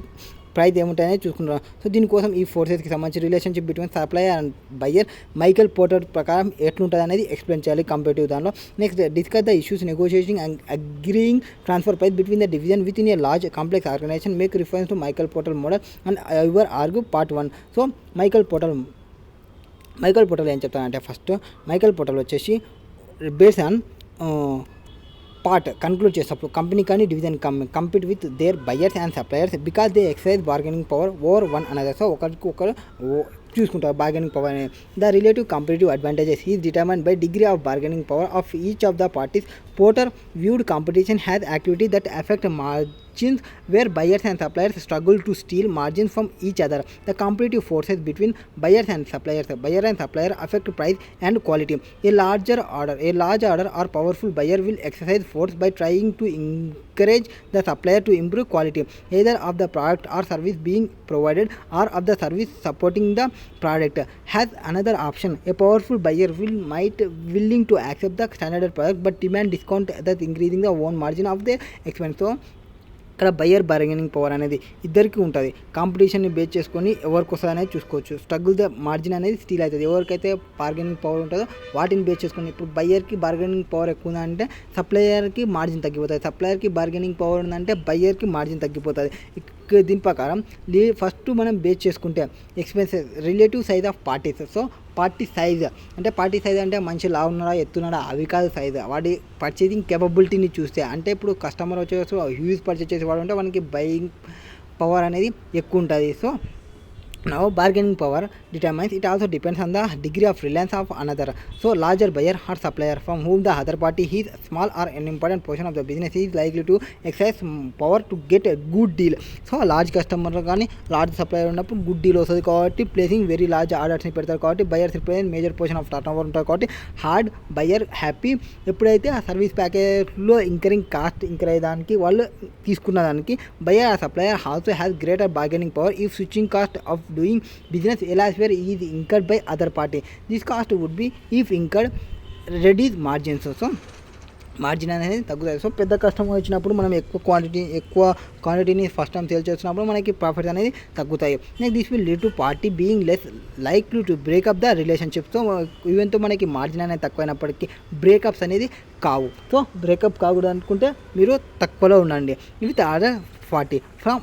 price ఏముంటాయని చూసుకుంటున్నాం. సో దీనికోసం ఈ ఫోర్సెస్కి సంబంధించి relationship between supplier and buyer Michael Porter ప్రకారం ఎట్లుంటుంది అనేది ఎక్స్ప్లెయిన్ చేయాలి కంపేటివ్ దానిలో. Next discuss the issues negotiating and agreeing transfer price between the division with in a large complex organisation, make reference to Michael Porter model and your argue part 1. So Michael Porter ఏం చెప్తానంటే first Michael Porter వచ్చేసి based on part conclude చేసేటప్పుడు company కానీ division compete with their buyers and suppliers because they exercise bargaining power over one another. So ఒకరు చూసుకుంటారు bargaining power అనేది. The relative competitive advantages is determined by degree of bargaining power of each of the parties. Porter viewed competition has activity that affect margins where buyers and suppliers struggle to steal margins from each other. The competitive forces between buyer and supplier affect price and quality. A large order or powerful buyer will exercise force by trying to encourage the supplier to improve quality either of the product or service being provided or of the service supporting the product. Has another option, a powerful buyer might willing to accept the standard product but demand discount that increasing the own margin of the expense. So ఇక్కడ buyer bargaining power అనేది ఇద్దరికి ఉంటుంది, కాంపిటీషన్ని base చేసుకొని ఎవరికి వస్తుంది అనేది చూసుకోవచ్చు. Struggle the margin అనేది స్టీల్ అవుతుంది, ఎవరికైతే బార్గెనింగ్ పవర్ ఉంటుందో వాటిని బేస్ చేసుకొని. ఇప్పుడు బయ్యర్కి బార్గెనింగ్ పవర్ ఎక్కువ ఉందంటే సప్లయర్కి మార్జిన్ తగ్గిపోతుంది, సప్లయర్కి బార్గెనింగ్ పవర్ ఉందంటే బయ్యర్కి మార్జిన్ తగ్గిపోతుంది. దీని ప్రకారం ఫస్ట్ మనం బేస్ చేసుకుంటే expenses relative size of parties. So party size అంటే మంచి లా ఉన్నాడా ఎత్తున్నాడా అవి కాదు సైజ్, వాడి పర్చేసింగ్ కేపబిలిటీని చూస్తే. అంటే ఇప్పుడు కస్టమర్ వచ్చేసి హ్యూజ్ పర్చేస్ చేసేవాడు ఉంటే వానికి బయింగ్ పవర్ అనేది ఎక్కువ ఉంటుంది. So now bargaining power determines, it also depends on the degree of reliance of another. So larger buyer or supplier from whom the other party is small or an important portion of the business is likely to exercise power to get a good deal. So large customer కానీ large supplier ఉన్నప్పుడు good deal వస్తుంది కాబట్టి placing very large ఆర్డర్స్ని పెడతారు కాబట్టి buyers represent major portion of turn over ఉంటుంది కాబట్టి hard buyer happy. ఎప్పుడైతే ఆ సర్వీస్ ప్యాకేజ్లో కాస్ట్ ఇంకర్ అయ్యేదానికి వాళ్ళు తీసుకున్న దానికి బయర్ ఆ supplier also has greater bargaining power if switching cost of doing business elsewhere is incurred by other party. This cost would be if incurred reduce margins. So margin అనేది తగ్గుతుంది. So పెద్ద customer వచ్చినప్పుడు మనం ఎక్కువ క్వాంటిటీని first time sale చేస్తున్నప్పుడు మనకి profits అనేది తగ్గుతాయి. Next this will lead to party being less likely to break up the relationship. So ఈవెన్తో మనకి మార్జిన్ అనేది తక్కువైనప్పటికీ బ్రేకప్స్ అనేది కావు. సో బ్రేకప్ కాకూడదు అనుకుంటే మీరు తక్కువలో ఉండండి. ఇవి other 40 from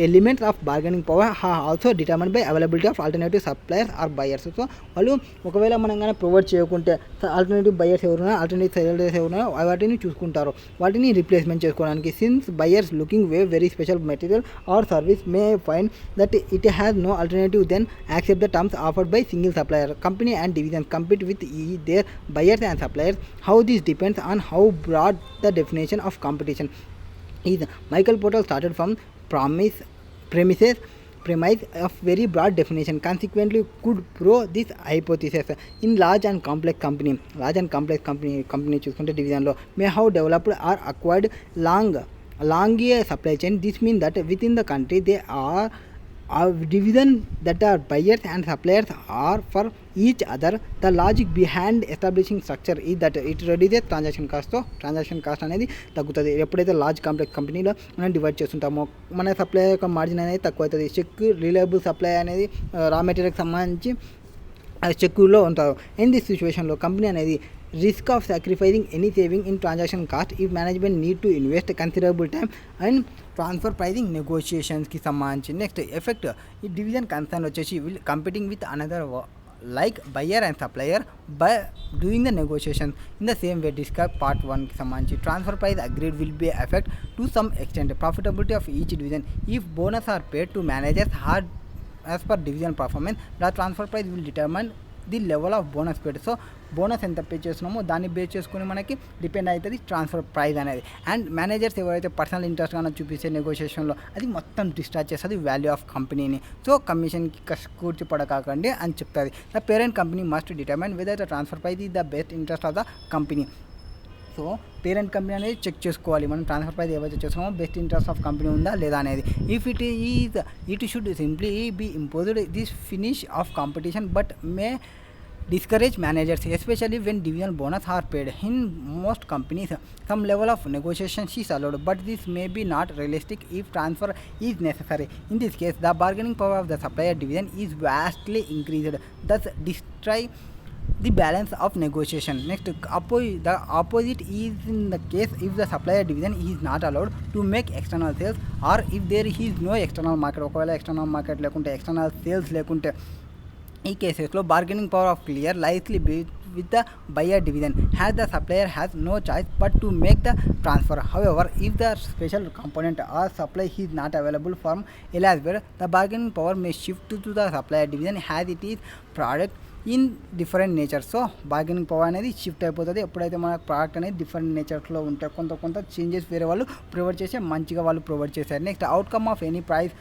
elements of bargaining power are also determined by availability of alternative suppliers or buyers. So వాళ్ళు ఒకవేళ మనం కానీ ప్రొవైడ్ చేయకుంటే ఆల్టర్నేటివ్ బయర్స్ ఎవరున్నా ఆల్టర్నేటివ్ సెల్లర్స్ ఎవరున్నా వాటిని చూసుకుంటారు, వాటిని రీప్లేస్మెంట్ చేసుకోవడానికి. Since buyers looking very special material or service may find that it has no alternative then accept the terms offered by single supplier. Company and division compete with their buyers and suppliers. How this depends on how broad the definition of competition is. Michael Porter started from premise of very broad definition, consequently could prove this hypothesis. In large and complex company చూసుకుంటే డివిజన్లో may have developed or acquired long supply chain. This means that within the country they are division that are buyers and suppliers are for each other. The logic behind establishing structure is that it reduces transaction cost. So transaction cost అనేది తగ్గుతుంది ఎప్పుడైతే large complex కంపెనీలో మనం divide చేస్తుంటామో. మన supply యొక్క margin అనేది తక్కువ అవుతుంది. చెక్ రిలయబుల్ సప్లై అనేది రా మెటీరియల్కి సంబంధించి సెక్యూర్లో ఉంటారు. ఇన్ దిస్ సిచ్యువేషన్లో కంపెనీ అనేది risk of sacrificing any saving in transaction cost if management need to invest considerable time and transfer pricing నెగోషియేషన్స్కి సంబంధించి. నెక్స్ట్ ఎఫెక్ట్ ఈ డివిజన్ కన్సర్న్ వచ్చేసి will competing with another like buyer and supplier by doing the negotiation in the same way described part 1 కి సంబంధించి. Transfer price agreed will be effect to some extent profitability of each division if bonus are paid to managers hard as per division performance. The transfer price will determine the level of bonus paid. So bonus ఎంత pay చేస్తున్నామో దాన్ని base చేసుకుని మనకి depend అవుతుంది transfer price అనేది. And managers ఎవరైతే personal interest కానీ చూపిస్తే నెగోషియేషన్లో అది మొత్తం డిస్ట్రాక్ట్ చేస్తుంది వాల్యూ ఆఫ్ కంపెనీని. సో కమిషన్కి కూర్చి పడకండి అని చెప్తుంది. The parent company must determine whether the transfer price is the best interest of the company. So parent company అనేది చెక్ చేసుకోవాలి మనం ట్రాన్స్ఫర్ ప్రైస్ ఏవైతే చేస్తున్నామో బెస్ట్ ఇంట్రెస్ట్ ఆఫ్ కంపెనీ ఉందా లేదా అనేది. If it should simply be imposed this finish of competition but may discourage managers especially when division bonus are paid. In most companies some level of negotiation is allowed but this may be not realistic if transfer is necessary. In this case the bargaining power of the supplier division is vastly increased, thus destroy the balance of negotiation. Next, the opposite is in the case if the supplier division is not allowed to make external sales or if there is no external market. ఒకవేళ external market లేకుంటే external sales లేకుంటే ఈ కేసెస్లో bargaining power of clear లైస్లీ with the buyer division has the supplier has no choice but to make the transfer. However, if the special component or supply is not available from elsewhere, the bargaining power may shift to the supplier division as it is product in different nature. So bargaining power అనేది shift అయిపోతుంది ఎప్పుడైతే మన product అనేది different నేచర్స్లో ఉంటాయి. కొంత changes వేరే వాళ్ళు provide చేస్తే మంచిగా వాళ్ళు ప్రొవైడ్ చేశారు. Next outcome of any price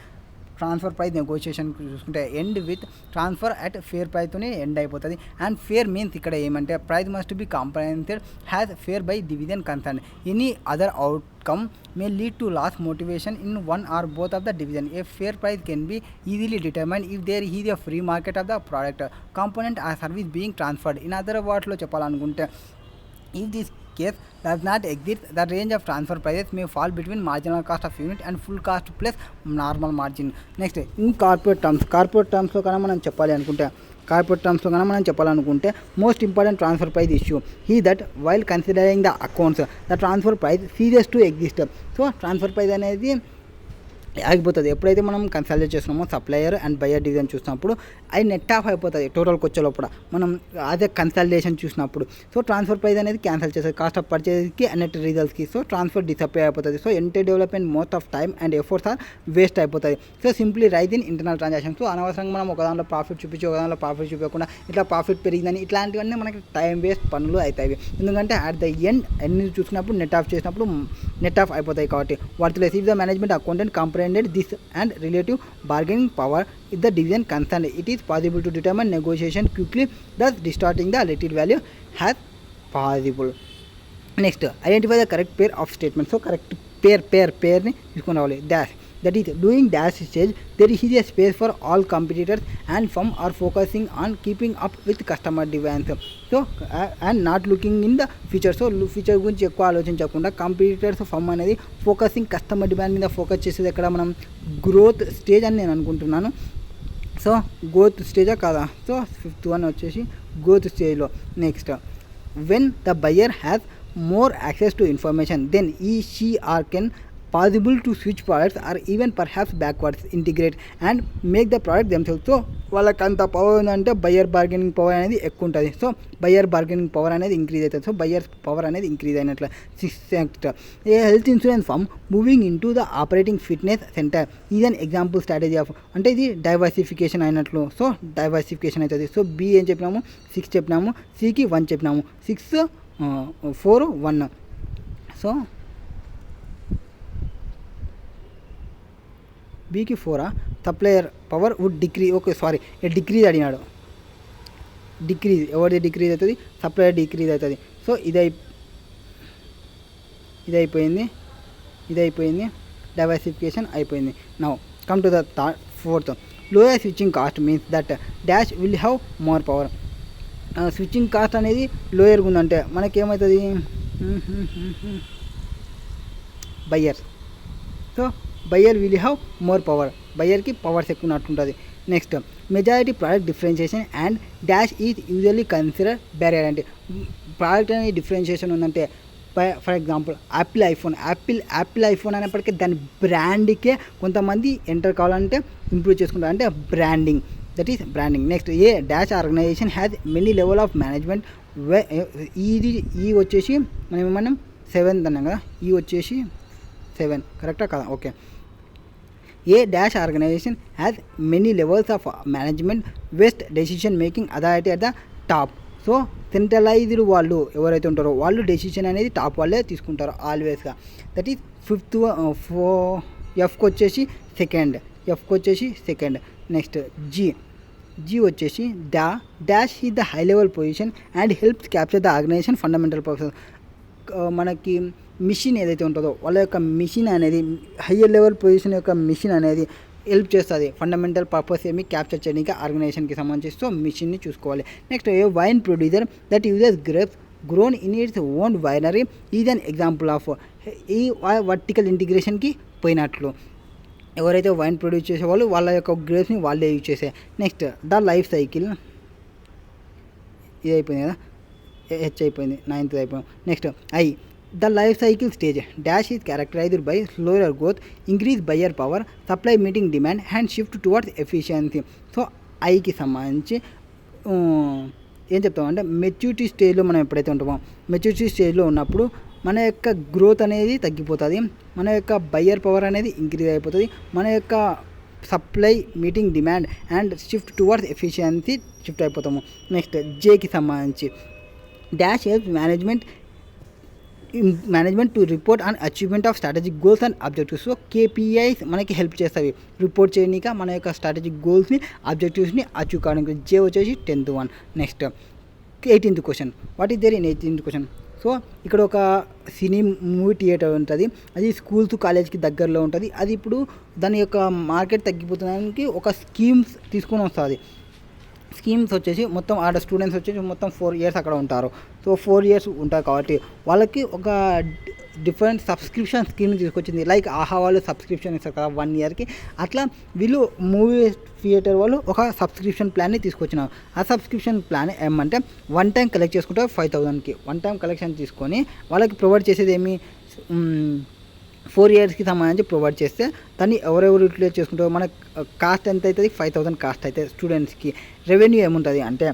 transfer price negotiation చూసుకుంటే end with transfer at fair ప్రైస్తోనే ఎండ్ అయిపోతుంది. అండ్ ఫేర్ మీన్స్ ఇక్కడ ఏమంటే price must be compensated has fair by division concern. Any other outcome may lead to loss motivation in one or both of the division. A fair price can be easily determined if there is a free market of the product, component or service being transferred. In other words లో చెప్పాలనుకుంటే if this case does not exist, the range of transfer prices may fall between marginal cost of unit and full cost plus normal margin. Next, in corporate termsలో కన్నా మనం చెప్పాలనుకుంటే most important transfer price issue he that while considering the accounts the transfer price serious to exist. So transfer price అనేది ఆగిపోతుంది ఎప్పుడైతే మనం consult చేస్తున్నామో supplier and buyer division చూసినప్పుడు అది నెట్ ఆఫ్ అయిపోతుంది టోటల్కి వచ్చే లోపల మనం అదే కన్సల్టేషన్ చూసినప్పుడు. సో ట్రాన్స్ఫర్ ప్రైస్ అనేది క్యాన్సిల్ చేస్తుంది కాస్ట్ ఆఫ్ పర్చేస్కి అండ్ నెట్ రిజల్ట్స్కి. సో ట్రాన్స్ఫర్ డిసప్పే అయిపోతుంది. So entire development most of time and efforts are waste అయిపోతుంది. So simply rise in internal transaction. So అనవసరంగా మనం ఒక దాంట్లో ప్రాఫిట్ చూపించి ఒక దాంట్లో ప్రాఫిట్ చూపించకుండా ఇట్లా ప్రాఫిట్ పెరిగిందని ఇట్లాంటివన్నీ మనకి టైం వేస్ట్ పనులు అవుతాయి. ఎందుకంటే అట్ ద ఎండ్ అన్ని చూసినప్పుడు నెట్ ఆఫ్ చేసినప్పుడు నెట్ ఆఫ్ అయిపోతాయి కాబట్టి worthless. If the management accountant comprehended this and relative bargaining power if the division concerned, it is possible to determine negotiation quickly, thus distorting the relative value as possible. Next, identify the correct pair of statements. So correct pair ni తీసుకొని రావాలి. dash that is doing dash stage there is a space for all competitors and firm are focusing on keeping up with customer demands. So and not looking in the future. So future గురించి ఎక్కువ ఆలోచించకుండా కంపిటీటర్స్ firm అనేది focusing customer demand మీద focus చేసేది ఎక్కడ మనం growth stage అని నేను అనుకుంటున్నాను. సో గ్రోత్ స్టేజా కాదా? సో 5th one వచ్చేసి గ్రోత్ స్టేజ్లో. Next, when the buyer has more access to information then he she or can possible to switch products or even perhaps backwards integrate and make the product themselves. So వాళ్ళకి అంత power ఉందంటే buyer bargaining power అనేది ఎక్కువ ఉంటుంది. So buyer bargaining power అనేది increase అవుతుంది. So buyer power అనేది increase అయినట్లు. 6th, a health insurance firm moving into the operating fitness centre is an example strategy of అంటే ఇది డైవర్సిఫికేషన్ అయినట్లు. సో డైవర్సిఫికేషన్ అవుతుంది. సో బి ఏం చెప్పినాము 6 చెప్పినాము, సికి 1 చెప్పినాము, 6 4 1. సో బీకి 4 supplier power would decrease. Okay sorry decrease అడిగినాడు. డిక్రీజ్ ఎవరిది డిక్రీజ్ అవుతుంది? సప్లయర్ డిక్రీజ్ అవుతుంది. సో ఇది అయిపోయింది డైవర్సిఫికేషన్ అయిపోయింది. Now come to the 4th, lower switching cost means that dash will have more power. Switching cost అనేది లోయర్గా ఉందంటే మనకేమవుతుంది? Buyer. So buyer will have more power. బయ్యర్కి పవర్స్ ఎక్కువ ఉన్నట్టుంటుంది. Next majority product differentiation and dash is usually consider barrier. అంటే product అనేది differentiation ఉందంటే ఫర్ ఎగ్జాంపుల్ యాపిల్ ఐఫోన్ అనేప్పటికీ దాని బ్రాండ్కే కొంతమంది ఎంటర్ కావాలంటే ఇంప్రూవ్ చేసుకుంటారు, అంటే branding, that is branding. Next a dash organisation has many level of management. ఈ వచ్చేసి మనం 7 అన్నాం కదా, ఈ వచ్చేసి 7 కరెక్టా కదా? Okay. A dash organisation has many levels of management best decision making authority at the top. So centralised వాళ్ళు ఎవరైతే ఉంటారో వాళ్ళు డెసిషన్ అనేది టాప్ వాళ్ళే తీసుకుంటారు ఆల్వేస్గా. That is 5th. ఎఫ్కి వచ్చేసి సెకండ్. నెక్స్ట్ జీ వచ్చేసి dash is the high level position and helps capture the organisation fundamental purpose. మనకి మిషన్ ఏదైతే ఉంటుందో వాళ్ళ యొక్క మిషన్ అనేది హయ్యర్ లెవెల్ పొజిషన్ యొక్క మిషన్ అనేది హెల్ప్ చేస్తుంది ఫండమెంటల్ పర్పస్ ఏమి క్యాప్చర్ చేయడానికి ఆర్గనైజేషన్కి సంబంధించి. సో మిషన్ని చూసుకోవాలి. Next a wine producer that uses grapes grown in its own winery is an example of. ఈ వర్టికల్ ఇంటిగ్రేషన్కి పోయినట్లు. ఎవరైతే వైన్ ప్రొడ్యూస్ చేసేవాళ్ళు వాళ్ళ యొక్క గ్రేప్స్ని వాళ్ళే యూజ్ చేసే. నెక్స్ట్ ద లైఫ్ సైకిల్, ఇది అయిపోయింది కదా, హెచ్ అయిపోయింది, 9th అయిపోయింది. Next the life cycle stage dash is characterised by slower growth, increase buyer power, supply meeting demand and shift towards efficiency. So ఐకి సంబంధించి ఏం చెప్తామంటే మెచ్యూరిటీ స్టేజ్లో మనం ఎప్పుడైతే ఉంటామో మెచ్యూరిటీ స్టేజ్లో ఉన్నప్పుడు మన యొక్క గ్రోత్ అనేది తగ్గిపోతుంది, మన యొక్క బయ్యర్ పవర్ అనేది ఇంక్రీజ్ అయిపోతుంది, మన యొక్క supply meeting demand and shift towards efficiency shift అయిపోతాము. నెక్స్ట్ జేకి సంబంధించి dash helps management to report on achievement of strategic goals and objectives. So KPIs మనకి హెల్ప్ చేస్తాయి రిపోర్ట్ చేయడానిక మన యొక్క స్ట్రాటజిక్ గోల్స్ని ఆబ్జెక్టివ్స్ని అచీవ్ కావడానికి. జే వచ్చేసి 10th one. Next 18th question. What is there in 18th question? So ఇక్కడ ఒక movie theatre ఉంటుంది, అది స్కూల్స్ కాలేజ్కి దగ్గరలో ఉంటుంది. అది ఇప్పుడు దాని యొక్క మార్కెట్ తగ్గిపోతుందానికి ఒక స్కీమ్స్ తీసుకొని వస్తుంది. స్కీమ్స్ వచ్చేసి మొత్తం ఆడ స్టూడెంట్స్ వచ్చేసి మొత్తం 4 years అక్కడ ఉంటారు. సో 4 years ఉంటారు కాబట్టి వాళ్ళకి ఒక డిఫరెంట్ సబ్స్క్రిప్షన్ స్కీమ్ తీసుకొచ్చింది. లైక్ ఆహా వాళ్ళు సబ్స్క్రిప్షన్ ఇస్తారు కదా 1 yearకి, అట్లా వీళ్ళు మూవీ థియేటర్ వాళ్ళు ఒక సబ్స్క్రిప్షన్ ప్లాన్ని తీసుకొచ్చినారు. ఆ సబ్స్క్రిప్షన్ ప్లాన్ ఏమంటే 1 time కలెక్ట్ చేసుకుంటారు 5,000కి. 1 time కలెక్షన్ తీసుకొని వాళ్ళకి ప్రొవైడ్ చేసేది ఏమి 4 yearsకి సంబంధించి ప్రొవైడ్ చేస్తే దాన్ని ఎవరెవరు యూటిలైజ్ చేసుకుంటారో మన కాస్ట్ ఎంత అవుతుంది 5,000 కాస్ట్ అయితే స్టూడెంట్స్కి. రెవెన్యూ ఏముంటుంది అంటే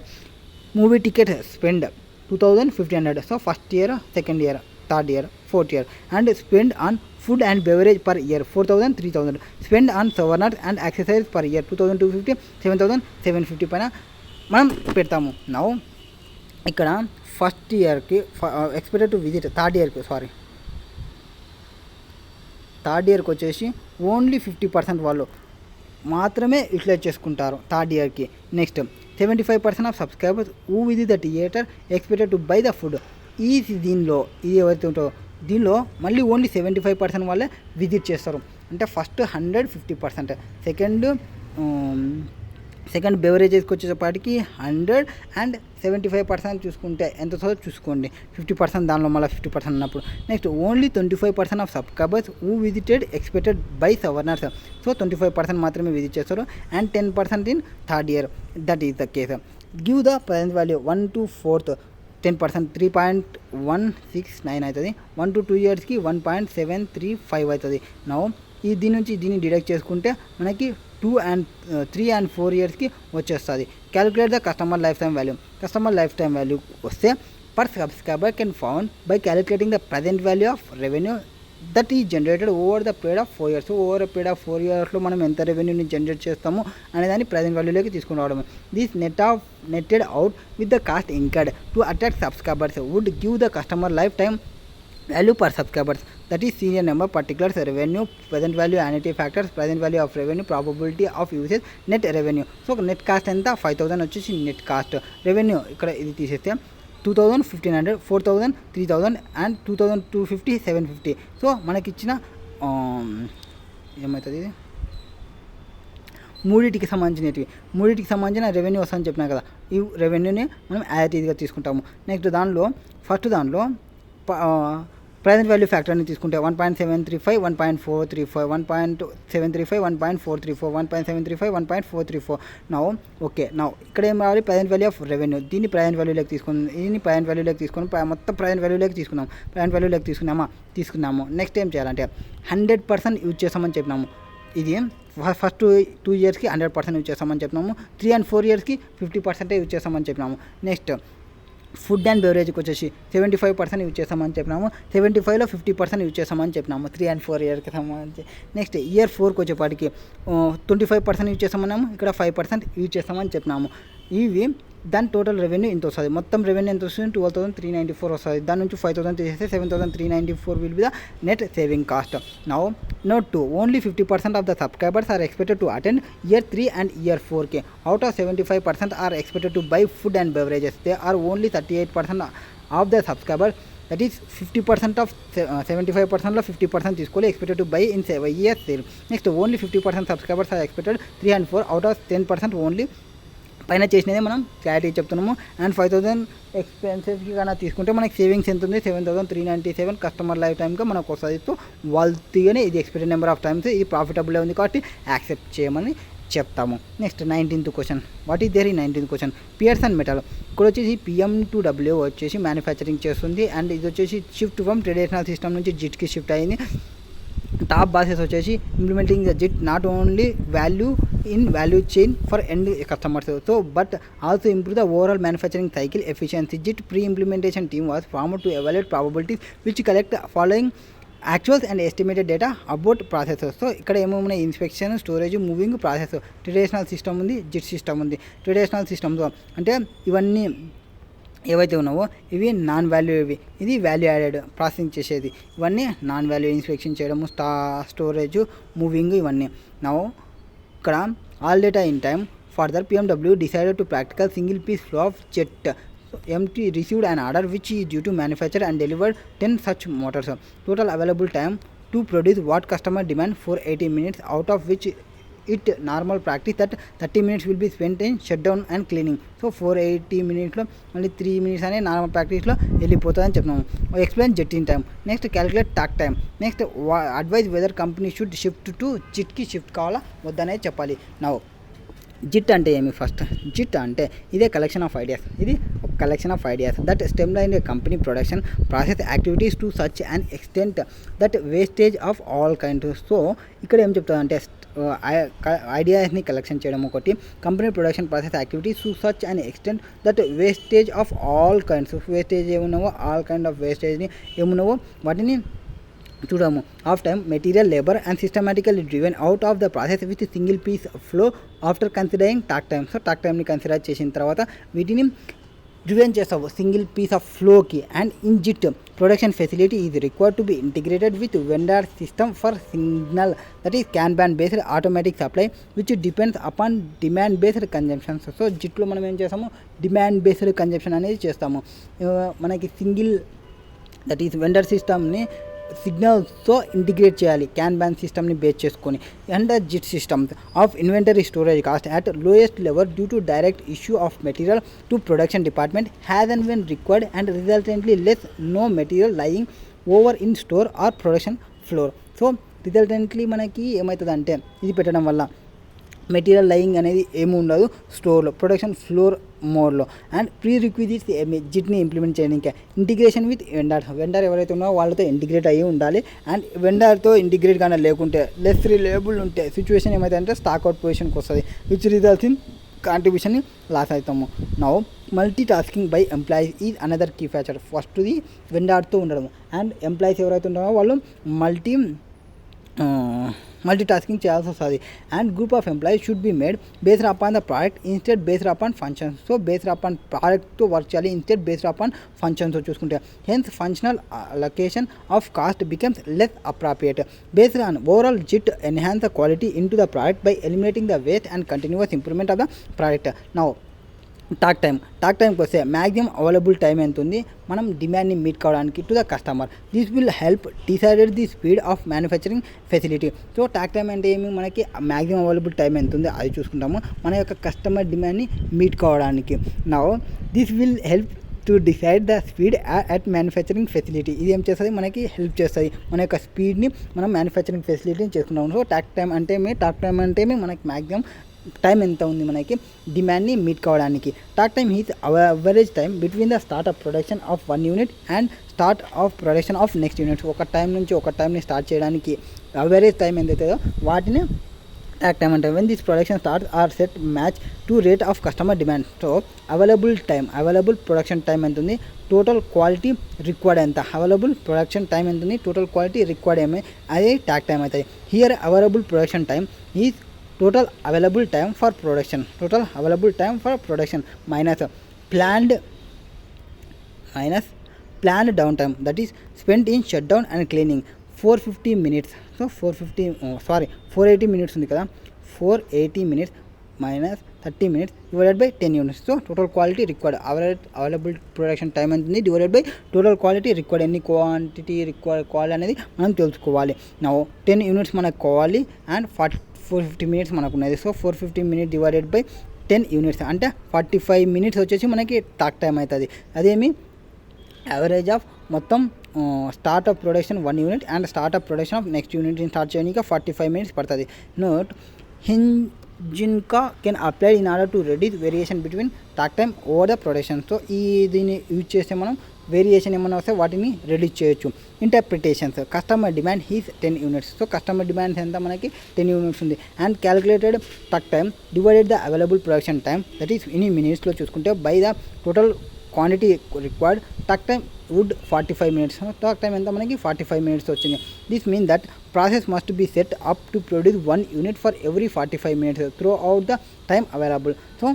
movie ticket spend 2,500. So 1st year, 2nd year, 3rd year, 4th year. And spend on food and beverage per year 4,000, 3,000. Spend on souvenirs and exercise per year 2,250, 7,750 పైన మనం పెడతాము. నౌ ఇక్కడ ఫస్ట్ ఇయర్కి expected to visit third ఇయర్కి వచ్చేసి only 50% వాళ్ళు మాత్రమే utilise చేసుకుంటారు థర్డ్ ఇయర్కి. Next 75% of subscribers who visit the theatre expected to by the food. దీనిలో ఇది ఎవరైతే ఉంటుందో దీనిలో మళ్ళీ ఓన్లీ 75% వాళ్ళే విజిట్ చేస్తారు. అంటే ఫస్ట్ 100, 50%, సెకండ్ బెవరేజెస్కి వచ్చేటప్పటికి 100 అండ్ 75% చూసుకుంటే ఎంత చూసుకోండి 50%, దానిలో మళ్ళీ 50% ఉన్నప్పుడు. Next only 25% of subscribers who visited expected by souvenirs. So 25% మాత్రమే విజిట్ చేస్తారు. And 10% in third year, that is the case. Give the present value 1 to 4th 10%, 3.169 అవుతుంది. 1 to 2 yearsకి 1.735 అవుతుంది. నౌ దీని నుంచి దీన్ని డిడక్ట్ చేసుకుంటే మనకి 2 and 3 and 4 yearsకి వచ్చేస్తుంది. Calculate the customer life time value వస్తే per subscriber can found by calculating the present value of revenue that is generated over the period of 4 years. Over the period of 4 yearsలో మనం ఎంత రెవెన్యూని generate చేస్తాము అనే దాన్ని present వాల్యూలోకి తీసుకుని రావడం. This netted out with the cost incurred to attract subscribers would give the customer life time value per subscribers, that is serial number, particulars, revenue, present value, annuity factors, present value of revenue, probability of usage, net revenue. So net cost ఎంత 5,000 వచ్చేసి net cost. Revenue ఇక్కడ ఇది తీసేస్తే 2,000, 1,500, 4,000, 3,000 and 2,250, 750. So మనకి ఇచ్చిన ఏమవుతుంది ఇది మూడింటికి సంబంధించిన రెవెన్యూ వస్తుందని చెప్పినా కదా, ఈ రెవెన్యూని మనం యాజ్ ఇట్గా తీసుకుంటాము. నెక్స్ట్ ఫస్ట్ దానిలో ప్రజెంట్ వాల్యూ ఫ్యాక్టర్ని తీసుకుంటే 1.735, 1.435, 1.735, 1.434, 1.735, 1.434. నౌ ఇక్కడ ఏం రావాలి, ప్రజెంట్ వాల్యూ ఆఫ్ రెవెన్యూ. దీన్ని ప్రజెంట్ వాల్యూలోకి తీసుకుని మొత్తం ప్రజెంట్ వాల్యూలోకి తీసుకున్నాము. నెక్స్ట్ ఏం చేయాలంటే 100% యూజ్ చేస్తామని చెప్పినాము. ఇది ఫస్ట్ 2 ఇయర్స్కి 100% యూజ్ చేస్తామని చెప్పినాము. 3 and 4 ఇయర్స్కి 50% యూజ్ చేస్తామని చెప్పినాము. నెక్స్ట్ ఫుడ్ అండ్ బెవరేజ్కి వచ్చేసి 75% యూజ్ చేస్తామని చెప్పినాము. 75లో 50% యూజ్ చేస్తామని చెప్పినాము 3 and 4 ఇయర్కి సంబంధించి. నెక్స్ట్ ఇయర్ 4కి వచ్చేపాటికి 25% యూజ్ చేస్తామన్నాము, ఇక్కడ 5% యూజ్ చేస్తామని చెప్పినాము. ఇవి దాని టోటల్ రెవెన్యూ ఇంత వస్తుంది. మొత్తం రెవెన్యూ ఎంత వస్తుంది, 12,394 వస్తుంది. దాని నుంచి 5,000 తీసేస్తే 7,394 will be the net saving cost. Note 2, only 50% of the subscribers are expected to attend year 3 and year 4కి. Out of 75% are expected to buy food and beverages. They are only 38% of the subscriber. That is 50% of 75%లో 50% తీసుకోవాలి, expected to buy in year sale. Next only 50% subscribers are expected 3 and 4 out of 10% only. పైన చేసినదే మనం clarity చెప్తున్నాము. And 5,000 ఎక్స్పెన్సెస్కి కన్నా తీసుకుంటే మనకి savings ఎంత ఉంది, 7,397 కస్టమర్ లైఫ్ టైమ్గా మనకు వస్తుంది. సో వాళ్ళతోనే ఇది ఎక్స్పెక్టెడ్ నెంబర్ ఆఫ్ టైమ్స్, ఇది ప్రాఫిటబుల్ ఉంది కాబట్టి యాక్సెప్ట్ చేయమని చెప్తాము. Next 19th question. What is there ఈ 19th క్వశ్చన్? పియర్సన్ మెటల్ ఇక్కడ వచ్చేసి PM2W వచ్చేసి మ్యానుఫ్యాక్చరింగ్ చేస్తుంది. అండ్ ఇది వచ్చేసి షిఫ్ట్ ఫ్రమ్ ట్రెడిషనల్ సిస్టమ్ నుంచి జిట్కి షిఫ్ట్ అయింది. టాప్ బాసెస్ వచ్చేసి implementing the JIT not only value in value chain for end customers, so but also improve the overall manufacturing cycle efficiency. JIT pre implementation team was formed to evaluate probabilities which collect following actuals and estimated data about processes. So ఇక్కడ ఏమేమి inspection, storage, moving process. Traditional system ఉంది, JIT system ఉంది. Traditional సిస్టమ్తో అంటే ఇవన్నీ ఏవైతే ఉన్నావో ఇవి నాన్ వాల్యూ, ఇది వాల్యూ యాడెడ్ ప్రాసెసింగ్ చేసేది. ఇవన్నీ నాన్ వాల్యూ ఇన్స్పెక్షన్ చేయడము, స్టోరేజ్, మూవింగ్ ఇవన్నీ. ఇక్కడ all data in time further PMW decided to practical single piece flow of jet. MT received an order which is due to manufacture and delivered 10 such motors. Total available time to produce what customer demand for 80 minutes, out of which it normal practice that 30 minutes will be spent in shutdown and cleaning. So 480 minutesలో మళ్ళీ 3 minutes అనే normal ప్రాక్టీస్లో వెళ్ళిపోతుందని చెప్పినాము. Explain just in time. Next calculate takt time. Next advise whether company should shift to జిట్కి shift కావాలా వద్దనే చెప్పాలి. జిట్ అంటే ఏమి? ఫస్ట్ జిట్ అంటే ఇదే కలెక్షన్ ఆఫ్ ఐడియాస్, ఇది ఒక collection of ideas that streamline company production process activities to such and extent that wastage of all kinds. So ఇక్కడ ఏం చెప్తారంటే ఐడియాస్ని కలెక్షన్ చేయడం ఒకటి, company production process activities to such and extent that wastage of all kinds. Wastage ఏమున్నావో, all kind of వేస్టేజ్ని ఏమున్నావో వాటిని చూడము. Of time, material, labour and systematically driven out of the process with single piece flow after considering talk time. So takt టైమ్ని consider చేసిన తర్వాత వీటిని driven చేస్తావు సింగిల్ పీస్ ఆఫ్ ఫ్లోకి. And in JIT production facility is required to be integrated with vendor system for signal that is can based automatic supply which depends upon demand based consumptions. So జిట్లో మనం ఏం చేస్తాము, demand based consumption అనేది చేస్తాము. మనకి single that is vendor సిస్టమ్ని సిగ్నల్స్తో integrate చేయాలి, క్యాన్ సిస్టమ్ని బేస్ చేసుకొని. And JIT system of inventory storage cost at lowest level due to direct issue of material to production department has and when required and resultantly less no material lying over in store or production floor. So resultantly మనకి ఏమవుతుందంటే ఇది పెట్టడం వల్ల material lying అనేది ఏమి ఉండదు స్టోర్లో, production floor మోడ్లో. అండ్ ప్రీ రిక్విజిట్స్ జిట్ని ఇంప్లిమెంట్ చేయడానికి ఇంటిగ్రేషన్ విత్ వెండర్ ఎవరైతే ఉన్నారో వాళ్ళతో ఇంటిగ్రేట్ అయ్యి ఉండాలి. అండ్ వెండర్తో ఇంటిగ్రేట్ కానీ లేకుంటే లెస్ రిలయబుల్ ఉంటే సిచ్యువేషన్ ఏమైతే స్టాక్ అవుట్ పొజిషన్కి వస్తుంది, విచ్ రిజల్ట్స్ ఇన్ కాంట్రిబ్యూషన్ని లాస్ అవుతాము. Multitasking by employees is another key factor. ఫస్ట్ది వెండర్తో ఉండడం, అండ్ ఎంప్లాయీస్ ఎవరైతే ఉన్నారో వాళ్ళు మల్టీటాస్కింగ్ చేయాల్సి వస్తుంది. And group of employees should be made based upon the product instead based upon functions. So based upon ప్రోడక్ట్తో వర్క్ చేయాలి ఇన్స్టెడ్ బేస్డ్ అపాన్ ఫంక్షన్స్ చూసుకుంటే. Hence functional allocation of cost becomes less appropriate. Based on overall JIT enhance the quality into the product by eliminating the waste and continuous improvement of the product. Takt టైంకి వస్తే maximum available time ఎంత ఉంది మనం డిమాండ్ని meet కావడానికి to the customer. This will help decided the speed of manufacturing facility. So talk time అంటే ఏమి, మనకి మ్యాక్సిమం అవైలబుల్ టైం ఎంత ఉంది అది చూసుకుంటాము మన యొక్క కస్టమర్ డిమాండ్ని మీట్ కావడానికి. This will help to decide the speed at manufacturing facility. ఇది ఏం చేస్తుంది, మనకి హెల్ప్ చేస్తుంది మన యొక్క స్పీడ్ని మనం మ్యానుఫ్యాక్చరింగ్ ఫెసిలిటీని చేసుకున్నాం. సో టాక్ టైం అంటే మనకి మ్యాక్సిమం టైం ఎంత ఉంది మనకి డిమాండ్ని మీట్ కావడానికి. Takt time is average time between the start of production of 1 unit and start of production of next unit. ఒక టైం నుంచి ఒక టైంని స్టార్ట్ చేయడానికి అవరేజ్ టైం ఎంతైతుందో వాటిని టాక్ టైం అంటే. When this production start are set match to rate of customer demand. So available production time ఎంత ఉంది, టోటల్ క్వాలిటీ రిక్వైర్డ్ ఎంత, అవైలబుల్ ప్రొడక్షన్ టైం ఎంత ఉంది, టోటల్ క్వాలిటీ రిక్వైర్డ్ ఏమి, అదే టాక్ టైం అవుతుంది. Here available production time is total available time for production minus planned downtime, that is spent in shutdown and cleaning 450 minutes. So 480 minutes ఉంది కదా, 480 minutes minus 30 minutes divided by 10 units. So total quality required, available production time అంటుంది divided by total quality required. ఎన్ని quantity required కావాలి అనేది మనం తెలుసుకోవాలి. నా 10 units మనకు కావాలి అండ్ 450 minutes మనకు ఉన్నది. So 450 minutes divided by 10 units అంటే 45 minutes వచ్చేసి మనకి టాక్ టైం అవుతుంది. అదేమి యావరేజ్ ఆఫ్ మొత్తం start of production 1 unit and start of production of next యూనిట్ని స్టార్ట్ చేయడానికి 45 minutes పడుతుంది. నోట్ జిన్కా can apply in order to reduce variation between takt time over the production. So దీన్ని use చేస్తే మనం వేరియేషన్ ఏమైనా వస్తే వాటిని రెడ్యూస్ చేయొచ్చు. Interpretations, customer demand is 10 units. So customer demand ఎంత మనకి 10 units ఉంది and calculated takt time divided the available production time, that is in మినిట్స్లో చూసుకుంటే by the total quantity required, takt time would 45 minutes. Takt time ఎంత మనకి 45 minutes వచ్చింది. This mean that process must be set up to produce 1 unit for every 45 minutes throughout the time available. So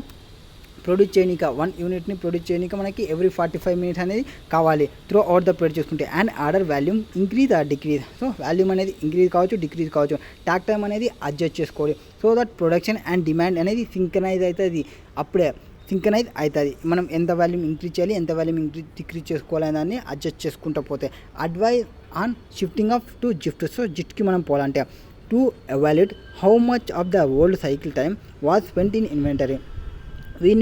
produce చేయడానికి 1 యూనిట్ని produce చేయడానికి మనకి every 45 minutes అనేది కావాలి through out the produce చేసుకుంటే. And order volume increase or decrease. So volume అనేది increase కావచ్చు, decrease కావచ్చు. Talk time అనేది అడ్జస్ట్ చేసుకోవాలి so that production and demand అనేది సింక్రనైజ్ అవుతుంది. అప్పుడే సింక్రనైజ్ అవుతుంది. మనం ఎంత వాల్యూమ్ ఇంక్రీజ్ చేయాలి, ఎంత వాల్యూమ్ డిక్రీజ్ చేసుకోవాలని దాన్ని అడ్జస్ట్ చేసుకుంటూ పోతే. Advise on shifting of to JIT. So జిఫ్ట్కి మనం పోవాలంటే to evaluate how much of the old cycle time was spent in inventory. We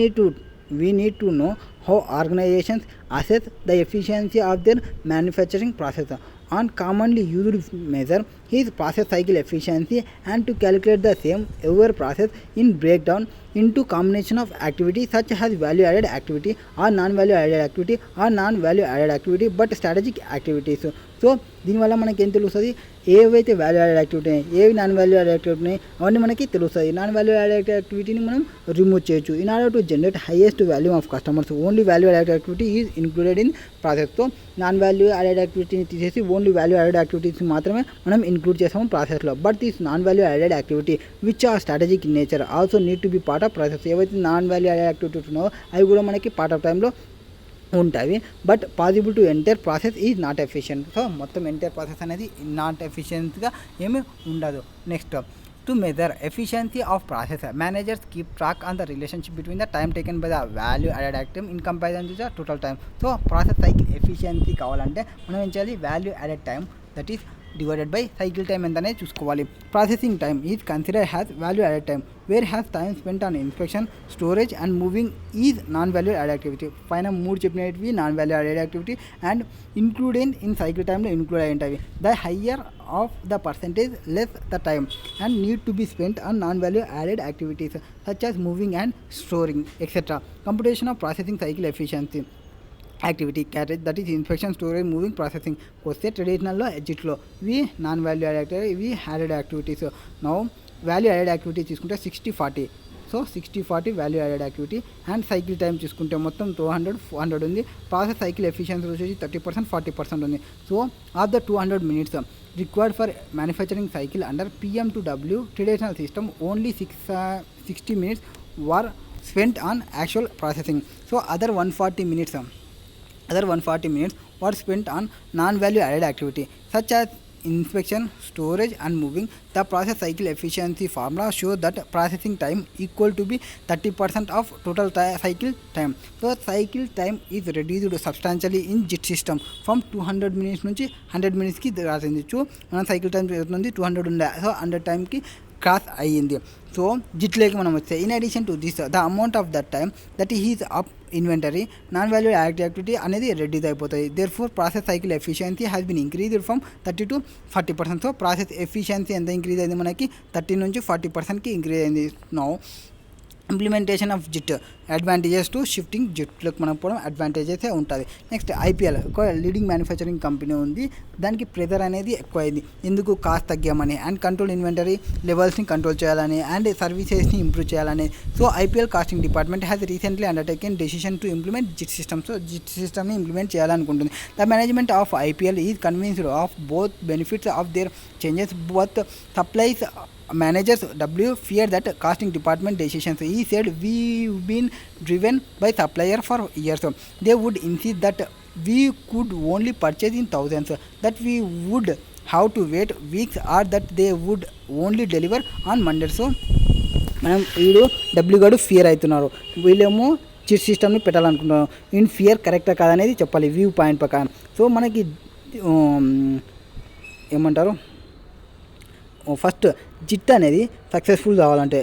need to know how organizations assess the efficiency of their manufacturing process. On commonly used measure is process cycle efficiency and to calculate the same every process in breakdown into combination of activities such as value added activity or non value added activity but strategic activities. So దీనివల్ల మనకి ఏం తెలుస్తుంది, ఏవైతే value added activity ఉన్నాయి, ఏవి non value added activity ఉన్నాయి అవన్నీ మనకి తెలుస్తుంది. నాన్ వాల్యూ యాడెడ్ యాక్టివిటీని మనం రిమూవ్ చేయొచ్చు. In order to generate highest value of customers only value added activity is included in ప్రాసెస్తో. నాన్ వాల్యూ యాడెడ్ యాక్టివిటీని తీసేసి ఓన్లీ వాల్యూ యాడెడ్ యాక్టివిటీస్ మాత్రమే మనం ఇంక్లూడ్ చేస్తాము ప్రాసెస్లో. But this non value added activity which are strategic in nature also need to be part of process. ఏవైతే non value added activities ఉన్నాయో అవి కూడా మనకి పార్ట్ ఆఫ్ టైంలో ఉంటాయి. But possible to entire process is not efficient. So మొత్తం entire process అనేది not ఎఫిషియెంట్గా ఏమీ ఉండదు. Next, to measure efficiency of process managers keep track on the relationship between the time taken by the value added active in comparison to the total time. So process cycle efficiency కావాలంటే మనం ఏం చేయాలి, value added time that is divided by cycle time ఎంతనే చూసుకోవాలి. Processing time is consider has value added time where has time spent on inspection, storage and moving is non value added activity. పైన 3 చెప్పినవి non value added activity and included in cycle టైంలో include అయి ఉంటాయి. The higher of the percentage less the time and need to B spent on non value added activities such as moving and storing etcetera. Computation of processing cycle efficiency activity carriage that is inspection, storage, moving, processing వస్తే ట్రెడిషనల్లో ఎడ్జిట్లో ఇవి non value added activity, ఇవి added activities. Now value added activity తీసుకుంటే 60-40. So 60-40 value added activity. And cycle time చూసుకుంటే మొత్తం 200-400 ఉంది. Process cycle efficiency వచ్చేసి 30%, 40% ఉంది. So of the 200 minutes required for manufacturing cycle under PM to W traditional system only 60 minutes were spent on actual processing. So other 140 minutes were spent on non-value added activity such as inspection, storage and moving. The process cycle efficiency formula shows that processing time equal to be 30% of total cycle time. So cycle time is reduced substantially in JIT system from 200 minutes నుంచి 100 minutes కి రాసింది. మన cycle time అవుతుంది 200 ఉండే, so 100 టైంకి cross అయ్యింది. So జిట్లోకి మనం వస్తే in addition to this the amount of that time that is up inventory, non value add activity అనేది రెడ్యూస్ అయిపోతుంది. Therefore process cycle efficiency has been increased from 30 to 40%. So process efficiency ఎంత increase అయింది మనకి 30 నుంచి 40%కి increase అయింది. Now implementation of JIT advantages to shifting జిట్లోకి మనం పోవడం అడ్వాంటేజెస్ ఉంటుంది. నెక్స్ట్ ఐపీఎల్ ఒక లీడింగ్ మ్యానుఫ్యాక్చరింగ్ కంపెనీ ఉంది, దానికి ప్రెజర్ అనేది ఎక్కువైంది. ఎందుకు కాస్ట్ తగ్గామని అండ్ కంట్రోల్ ఇన్వెంటరీ లెవెల్స్ని కంట్రోల్ చేయాలని అండ్ సర్వీసెస్ని ఇంప్రూవ్ చేయాలని. So IPL costing department has recently undertaken decision to implement JIT system. So JIT సిస్టమ్ని ఇంప్లిమెంట్ చేయాలనుకుంటుంది. The management of IPL is convinced of both benefits of their changes. Both supplies managers W fear that casting department decisions. He said, we've been driven by supplier for years. They would insist that we could only purchase in thousands, that we would have to wait weeks, or that they would only deliver on Monday. So మనం వీడు W గారు fear అవుతున్నారు, వీళ్ళేమో chit సిస్టమ్ని పెట్టాలనుకుంటున్నారు. In fear కరెక్టా కాదనేది చెప్పాలి view point ప్రకారం. సో మనకి ఏమంటారు, ఫస్ట్ జిట్ అనేది సక్సెస్ఫుల్ కావాలంటే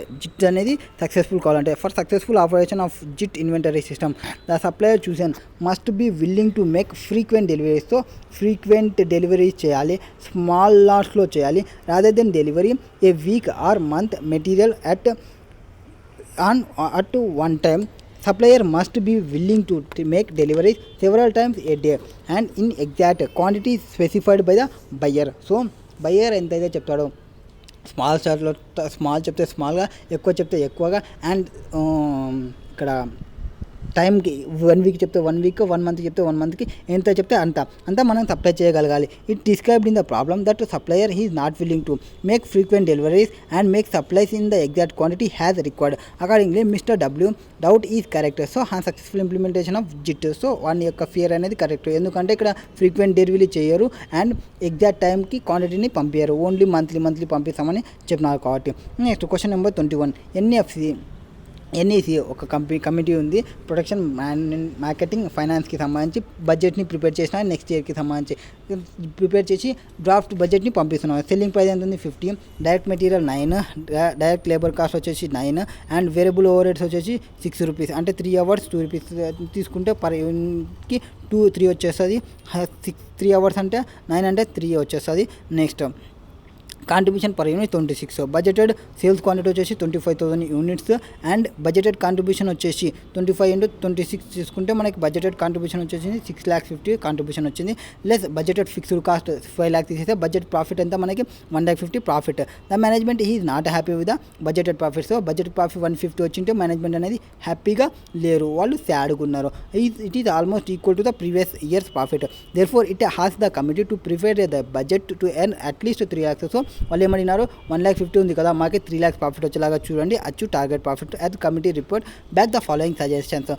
for successful operation of JIT inventory system the supplier chosen must be willing to make frequent deliveries. So frequent deliveries చేయాలి, స్మాల్ లాట్స్లో చేయాలి, rather than delivery a week or month material at one time. Supplier must be willing to make deliveries several times a day and in exact quantity specified by the buyer. So buyer ఎంతైతే చెప్తాడో small చెప్తే స్మాల్గా, ఎక్కువ చెప్తే ఎక్కువగా, and ఇక్కడ టైంకి 1 week చెప్తే 1 week, 1 month చెప్తే 1 మంత్కి, ఎంత చెప్తే అంతా మనం సప్లై చేయగలగాలి. It described in the problem that supplier he is not willing to make frequent deliveries and make supplies in the exact quantity has required. Accordingly mister W doubt is correct. So successful implementation of JIT. So వాని యొక్క fear అనేది correct, ఎందుకంటే ఇక్కడ frequent delivery చేయరు and exact టైంకి క్వాంటిటీని పంపించారు, only monthly పంపిస్తామని చెప్పినారు కాబట్టి. Next question number 21. ఎన్ఈసి ఒక కమిటీ ఉంది, ప్రొడక్షన్ మార్కెటింగ్ ఫైనాన్స్కి సంబంధించి బడ్జెట్ని ప్రిపేర్ చేసిన నెక్స్ట్ ఇయర్కి సంబంధించి ప్రిపేర్ చేసి డ్రాఫ్ట్ బడ్జెట్ని పంపిస్తున్నాం. సెల్లింగ్ ప్రైస్ ఎంత ఉంది 50, direct material 9, direct labour cost వచ్చేసి 9 అండ్ వేరియబుల్ ఓవర్ హెడ్స్ వచ్చేసి 6 రూపీస్. అంటే 3 hours 2 రూపీస్ తీసుకుంటే పర్ యూనిట్కి 3 వచ్చేస్తుంది. 3 hours అంటే 9 అంటే 3 వచ్చేస్తుంది. Next contribution per unit 26. Budgeted sales quantity వచ్చేసి 25,000 యూనిట్స్ అండ్ బడ్జెటెడ్ కాంట్రిబ్యూషన్ వచ్చేసి 25 into 26 తీసుకుంటే మనకి బడ్జెటెడ్ కాంట్రిబ్యూషన్ వచ్చేసి 6,50,000 కాంట్రిబ్యూషన్ వచ్చింది. Less budgeted fixed cost 5 lakhs తీసేస్తే బడ్జెట్ ప్రాఫిట్ ఎంత మనకి 1,50,000 profit. The management is not happy with the budgeted profit. So budget profit 150 వచ్చింటే మేనేజ్మెంట్ అనేది హ్యాపీగా లేరు, వాళ్ళు సాడ్గా ఉన్నారు. It is almost equal to the previous years profit. Therefore it has the committee to prepare the budget to earn at least 3 lakhs. So వాళ్ళు ఏమడినారు, 1,50,000 ఉంది కదా, మాకే 3 lakhs ప్రాఫిట్ వచ్చేలాగా చూడండి, అచ్చు target profit as committee report back the following suggestions.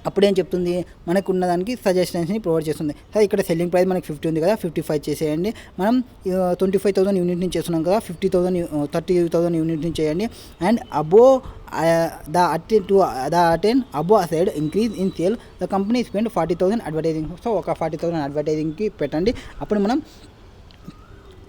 అప్పుడేం చెప్తుంది, మనకు ఉన్నదానికి సజెషన్స్ని ప్రొవైడ్ చేస్తుంది. సో ఇక్కడ సెల్లింగ్ ప్రైస్ మనకి 50 ఉంది కదా, 55 చేసేయండి. మనం 25,000 యూనిట్ నుంచి చేస్తున్నాం కదా, 30,000 యూనిట్ నుంచి చేయండి. And above said increase in sale the company spend 40,000 advertising. So ఒక 40,000 అడ్వర్టైజింగ్కి పెట్టండి, అప్పుడు మనం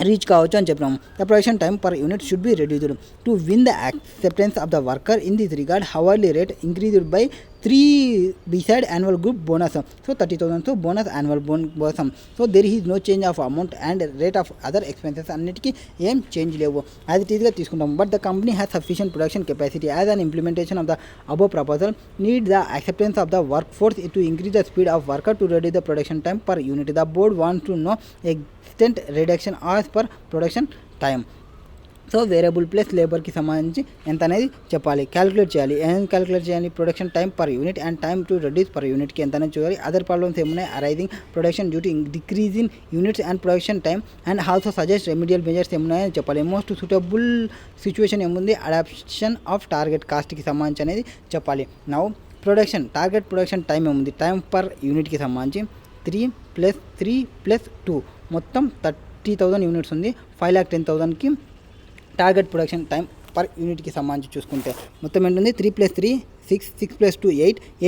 రీచ్ కావచ్చు అని చెప్పినాము. The production time per unit should be reduced to win the acceptance of the worker in this regard. Hourly rate increased by 3 beside annual group bonus. So 30,000 so bonus annual bonus. So there is no change of amount and rate of other expenses. అన్నిటికీ ఏం change లేవు, as it ఈస్గా తీసుకుంటాం. But the company has sufficient production capacity as an implementation of the above proposal need the acceptance of the workforce to increase the speed of worker to reduce the production time per unit. The board wants to know extent reduction as per production time. So variable plus లేబర్కి సంబంధించి ఎంత అనేది చెప్పాలి, calculate చేయాలి. ఏం calculate చేయాలి, production time per unit and time to reduce per యూనిట్కి ఎంత అనేది చూడాలి. అదర్ ప్రాబ్లమ్స్ ఏమున్నాయి, arising production due to decrease in units and production time and also suggest remedial measures ఏమున్నాయని చెప్పాలి. మోస్ట్ సూటబుల్ సిచ్యువేషన్ ఏముంది, అడాప్షన్ ఆఫ్ టార్గెట్ కాస్ట్కి సంబంధించి అనేది చెప్పాలి. నౌ టార్గెట్ ప్రొడక్షన్ టైం ఏముంది, టైం పర్ యూనిట్కి సంబంధించి 3 + 3 + 2 మొత్తం 30,000 యూనిట్స్ ఉంది. 5,10,000కి టార్గెట్ ప్రొడక్షన్ టైం పర్ యూనిట్కి సంబంధించి చూసుకుంటే మొత్తం ఏంటుంది, 3 + 3 6, 6 + 2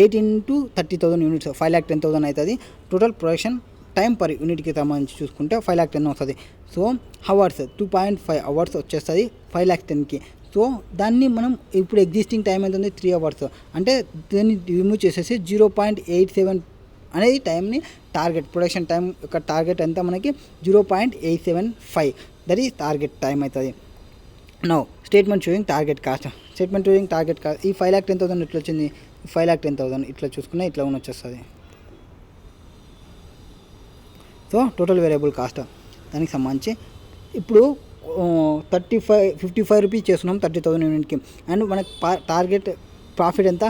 8 into 30,000 యూనిట్స్ 5,10,000 అవుతుంది. టోటల్ ప్రొడక్షన్ టైం పర్ యూనిట్కి సంబంధించి చూసుకుంటే 5,10,000 వస్తుంది. సో అవర్స్ 2.5 hours వచ్చేస్తుంది 5,10,000కి. సో దాన్ని మనం ఇప్పుడు ఎగ్జిస్టింగ్ టైం ఎంత ఉంది 3 hours, అంటే దాన్ని రిమూవ్ చేసేసి 0.87 అనేది టైంని టార్గెట్ ప్రొడక్షన్ టైం యొక్క టార్గెట్ ఎంత మనకి 0.875, దట్ ఈస్ టార్గెట్ టైం అవుతుంది. Now statement sowing target cost. Statement sowing target cost ఈ 5,10,000 ఇట్లా వచ్చింది. 5,10,000 ఇట్లా చూసుకున్నా ఇట్లా వచ్చేస్తుంది. సో టోటల్ వేరియబుల్ కాస్ట్ దానికి సంబంధించి ఇప్పుడు 55 రూపీస్ చేస్తున్నాం 30,000 యూనిట్కి. అండ్ మనకి టార్గెట్ ప్రాఫిట్ ఎంత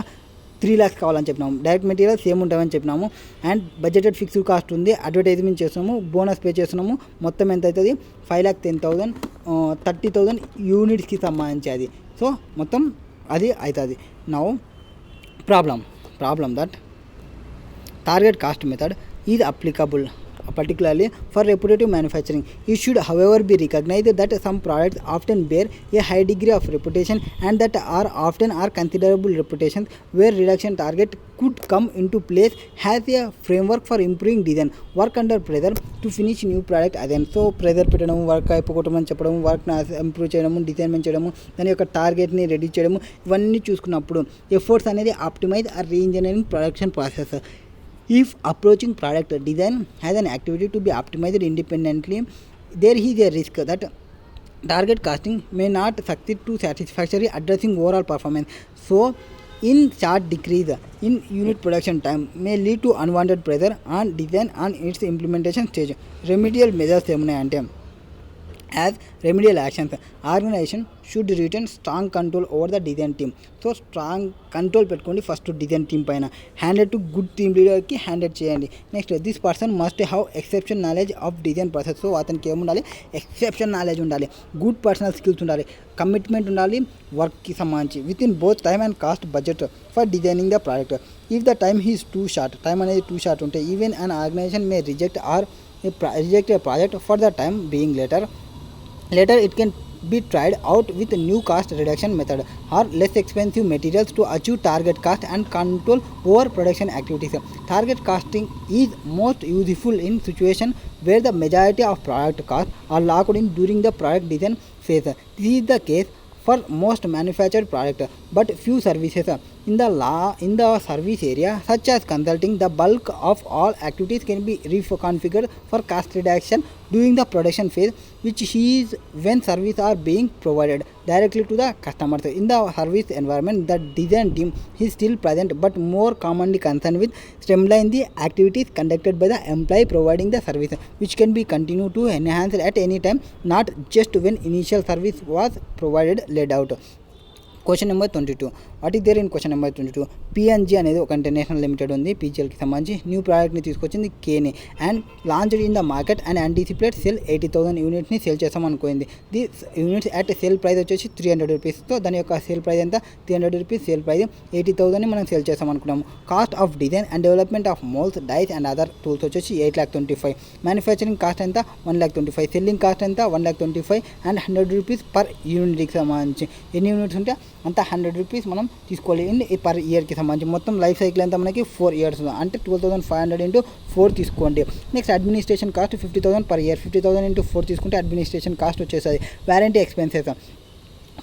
3 lakhs కావాలని చెప్పినాము. డైరెక్ట్ మెటీరియల్ సేమ్ ఉంటామని చెప్పినాము. అండ్ బడ్జెటెడ్ ఫిక్స్డ్ కాస్ట్ ఉంది, అడ్వర్టైజ్మెంట్ చేస్తున్నాము, బోనస్ పే చేస్తున్నాము. మొత్తం ఎంత అవుతుంది 5,10,000, 30,000 యూనిట్స్కి సంబంధించి అది. సో మొత్తం అది అవుతుంది. Now problem that target cost method is applicable particularly for repetitive manufacturing. It should however be recognized that some products often bear a high degree of reputation and that are considerable reputations where reduction target could come into place has a framework for improving design work under pressure to finish new product again. So pressure పెట్టడము, work అయిపోవటమని చెప్పడము, వర్క్ని improve చేయడము, డిజైన్మెంట్ చేయడము, దాని యొక్క టార్గెట్ని reduce చేయడము, ఇవన్నీ చూసుకున్నప్పుడు ఎఫర్ట్స్ అనేది optimise or reengineering production process. If approaching product design has an activity to be optimized independently, there is a risk that target costing may not succeed to satisfactorily addressing overall performance. So, in sharp decrease in unit production time may lead to unwanted pressure on design on its implementation stage. Remedial measures ఏమున్నాయంటే as remedial actions, organization should retain strong control over the design team. So strong control పెట్టుకోండి first design team పైన. Handed to good team లీడర్కి handed చేయండి. Next this person must have exception knowledge of design process. So అతనికి ఏముండాలి exception knowledge ఉండాలి, good personal skills ఉండాలి, commitment ఉండాలి వర్క్కి సంబంధించి within both time and cost budget for designing the product. If the time is too short, time అనేది too short ఉంటే even an organisation may reject A project for the time being Later it can be tried out with a new cost reduction method or less expensive materials to achieve target cost and control over production activities. Target costing is most useful in situations where the majority of product costs are locked in during the product design phase. This is the case for most manufactured products, but few services. In the service area such as consulting, the bulk of all activities can be reconfigured for cost reduction during the production phase, which is when services are being provided directly to the customers. In the service environment, the design team is still present but more commonly concerned with streamlining the activities conducted by the employee providing the service, which can be continued to enhance at any time, not just when initial service was provided laid out. Question number 22. What is there in question number 22? PNG అనేది ఒక international limited ఉంది, పీజీఎల్కి సంబంధించి new ప్రోడక్ట్ని తీసుకొచ్చింది కేని and launched in the market and anticipate sell 80,000 యూనిట్స్ని sale చేస్తాం అనుకోయింది. The units at sale price వచ్చేసి 300 రూపీస్తో దాని యొక్క సేల్ ప్రైస్ ఎంత 300 రూపీస్, సేల్ ప్రైస్ 80,000ని మనం సేల్ చేస్తాం అనుకున్నాము. Cost of design and development of moulds, dies and other tools వచ్చేసి 8,25,000. మ్యానుఫ్యాక్చరింగ్ కాస్ట్ ఎంత 1,25,000. సెల్లింగ్ కాస్ట్ ఎంత 1,25,000 అండ్ 100 రూపీస్ పర్ యూనిట్కి సంబంధించి. ఎన్ని యూనిట్స్ ఉంటే అంత 100 రూపీస్ మనం తీసుకోవాలి ఇన్ పర్ ఇయర్కి సంబంధించి. మొత్తం లైఫ్ సైకిల్ అంతా మనకి 4 years అంటే 12,500 into 4 తీసుకోండి. Next administration cost 50,000 per year, 50,000 into 4 తీసుకుంటే అడ్మినిస్ట్రేషన్ కాస్ట్ వచ్చేస్తుంది. Warranty expenses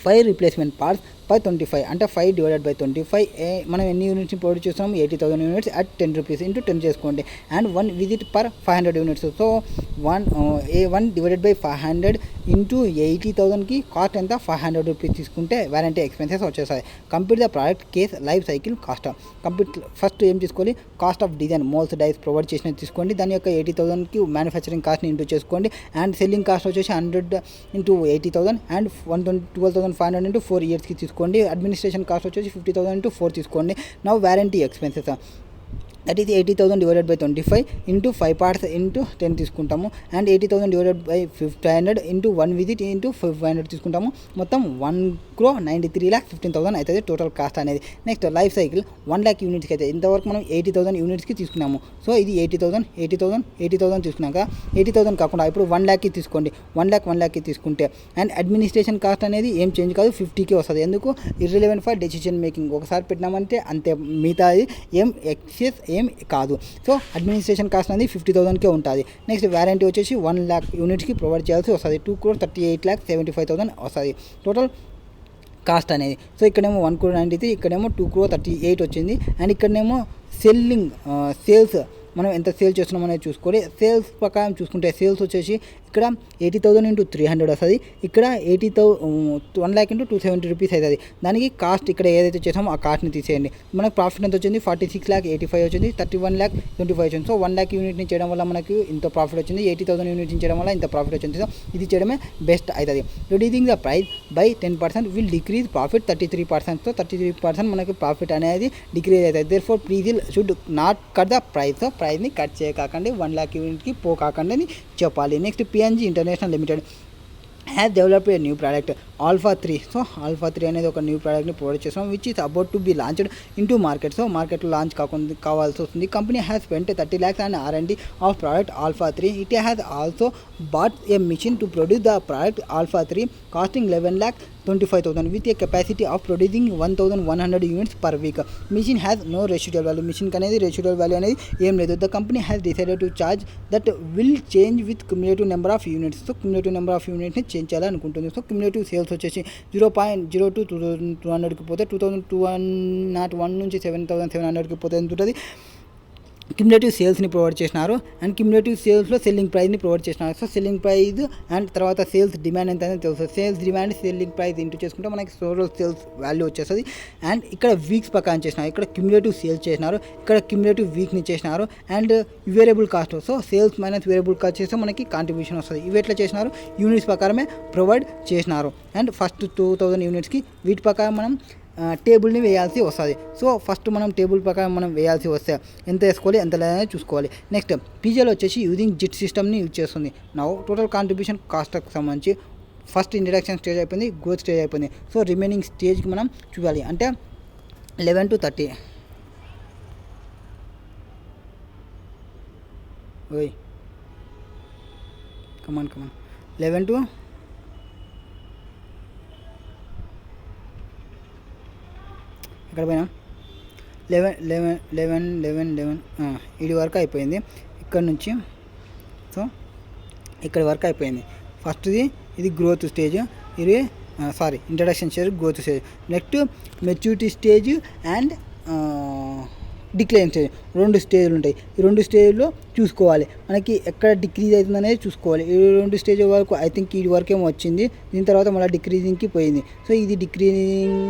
5 replacement parts by 25 అంటే 5 divided by 25. మనం ఎన్ని యూనిట్స్ని ప్రొడ్యూస్ చేస్తున్నాము 80,000 యూనిట్స్ అట్ 10 రూపీస్ ఇంటూ 10 చేసుకోండి. And 1 visit per 500 units. So 1 divided by 500 into 80,000కి కాస్ట్ ఎంత 500 రూపీస్ తీసుకుంటే వారంటీ ఎక్స్పెన్సెస్ వచ్చేస్తాయి. Complete the product case life cycle cost. Complete first ఏం తీసుకోవాలి cost of design moulds dies provide చేసినది తీసుకోండి. దాని యొక్క 80,000కి మ్యానుఫ్యాక్చరింగ్ కాస్ట్ని ఇంటూ చేసుకోండి. అండ్ సెల్లింగ్ కాస్ట్ వచ్చేసి 100 into 80,000 అండ్ 12,500 into 4 yearsకి తీసుకోండి. అడ్మినిస్ట్రేషన్ కాస్ట్ వచ్చేసి 50,000 into 4 తీసుకోండి. Now warranty expenses that is 80,000 divided by 25 into 5 parts into 10 తీసుకుంటాము. And 80,000 divided by 500 into 1 visit into 500 తీసుకుంటాము. మొత్తం 1,93,15,000 అవుతుంది టోటల్ కాస్ట్ అనేది. నెక్స్ట్ లైఫ్ సైకిల్ 1 lakh యూనిట్స్కి అయితే ఇంతవరకు మనం 80,000 యూనిట్స్కి తీసుకున్నాము. సో ఇది 80,000 తీసుకున్నాక 80,000 కాకుండా ఇప్పుడు 1 lakhకి తీసుకోండి. 1 lakhకి తీసుకుంటే అండ్ అడ్మినిస్ట్రేషన్ కాస్ట్ అనేది ఏం చేంజ్ కాదు 50కి వస్తుంది. ఎందుకు ఇర్రిలెవెంట్ ఫర్ డెసిషన్ మేకింగ్. ఒకసారి పెట్టినామంటే అంతే, మిగతాది ఏం ఎక్సెస్ ఏం కాదు. సో అడ్మినిస్ట్రేషన్ కాస్ట్ అనేది 50,000కే ఉంటుంది. నెక్స్ట్ వారంటీ వచ్చేసి 1 lakh యూనిట్స్కి ప్రొవైడ్ చేయాల్సి వస్తుంది. 2,38,75,000 వస్తుంది. టోటల్ కాస్ట్ అనేది. సో ఇక్కడేమో 1,93,000, ఇక్కడేమో 2,38,00,000 వచ్చింది. అండ్ ఇక్కడనేమో సేల్స్ మనం ఎంత సేల్ చేస్తున్నాం అనేది చూసుకోవాలి. సేల్స్ ప్రకారం చూసుకుంటే సేల్స్ వచ్చేసి ఇక్కడ 80,000 into 300 వస్తుంది. ఇక్కడ 1,00,000 into 270 రూపీస్ అవుతుంది. దానికి కాస్ట్ ఇక్కడ ఏదైతే చేసామో ఆ కాస్ట్ని తీసేయండి. మనకు ప్రాఫిట్ ఎంత వచ్చింది, 46,85,000 వచ్చింది, 31,25,000 వచ్చింది. సో 1,00,000 యూనిట్ని చేయడం వల్ల మనకు ఇంత ప్రాఫిట్ వచ్చింది, 80,000 యూనిట్ని చేయడం వల్ల ఇంత ప్రాఫిట్ వచ్చింది. సో ఇది చేయడమే బెస్ట్ అవుతుంది. Reducing the price by 10% will decrease profit 33%. So 33% మనకి ప్రాఫిట్ అనేది డిక్రీజ్ అవుతుంది. Therefore please should not cut the price. So ప్రైస్ని కట్ చేయకాకండి, 1,00,000 యూనిట్కి పోకాకండి అని చెప్పాలి. Next PNG international limited has developed a new product alpha 3. So alpha 3 అనేది ఒక న్యూ ప్రోడక్ట్ని ప్రొవైడ్ చేస్తాం which is about to be launched into market. So మార్కెట్లో లాంచ్ కావాల్సి వస్తుంది. Company has spent 30 lakhs on R&D of product alpha 3. It has also bought a machine to produce the product alpha 3 costing 11,25,000 with a capacity of producing 1,100 units per week. Machine has no residual value. Machine అనేది residual value అనేది ఏం లేదు. The company has decided to charge that will change with cumulative number of units. So cumulative number of units ని change చేయాలనుకుంటుంది. So cumulative sales వచ్చేసి 0.02 2,200కి పోతే 2,201 నుంచి 7,700కి పోతే ఎంత ఉంటుంది. క్యుములేటివ్ సేల్స్ని ప్రొవైడ్ చేసినారు. అండ్ క్యుములేటివ్ సేల్స్లో సెల్లింగ్ ప్రైస్ని ప్రొవైడ్ చేసినారు. సో సెల్లింగ్ ప్రైస్ అండ్ తర్వాత సేల్స్ డిమాండ్ ఎంత అనేది తెలుసు. Sales demand selling price into చేసుకుంటే మనకి టోటల్ సేల్స్ వాల్యూ వచ్చేస్తుంది. అండ్ ఇక్కడ వీక్స్ ప్రకారం చేసినారు. ఇక్కడ క్యుములేటివ్ సేల్స్ చేసినారు, ఇక్కడ క్యుములేటివ్ వీక్ని చేసినారు. And variable cost, so sales minus variable cost చేస్తే మనకి కాంట్రిబ్యూషన్ వస్తుంది. ఇవి ఎట్లా చేసినారు, యూనిట్స్ ప్రకారమే ప్రొవైడ్ చేసినారు. అండ్ ఫస్ట్ 2,000 యూనిట్స్కి వీటి ప్రకారం మనం టేబుల్ని వేయాల్సి వస్తుంది. సో ఫస్ట్ మనం టేబుల్ ప్రకారం మనం వేయాల్సి వస్తే ఎంత వేసుకోవాలి ఎంత లేదని చూసుకోవాలి. నెక్స్ట్ పీజీఎల్ వచ్చేసి యూజింగ్ జిట్ సిస్టమ్ని యూజ్ చేస్తుంది. నా టోటల్ కాంట్రిబ్యూషన్ కాస్ట్కి సంబంధించి ఫస్ట్ ఇంట్రడక్షన్ స్టేజ్ అయిపోయింది, గ్రోత్ స్టేజ్ అయిపోయింది. సో రిమైనింగ్ స్టేజ్కి మనం చూడాలి. అంటే 11 to 30 కమాన్ 11 to ఇక్కడ పోయినా 11 ఇది వరకు అయిపోయింది. ఇక్కడ నుంచి సో ఇక్కడ వరకు అయిపోయింది. ఫస్ట్ది ఇది గ్రోత్ స్టేజ్, ఇది introduction stage, growth stage. Next maturity stage and decline stage, 2 స్టేజ్లు ఉంటాయి. ఈ 2 స్టేజ్లో చూసుకోవాలి మనకి ఎక్కడ డిక్రీజ్ అవుతుంది అనేది చూసుకోవాలి. ఈ 2 స్టేజ్ వరకు ఐ థింక్ ఇది వరకు ఏమో వచ్చింది, దీని తర్వాత మళ్ళీ డిక్రీజింగ్కి పోయింది. సో ఇది డిక్రీజింగ్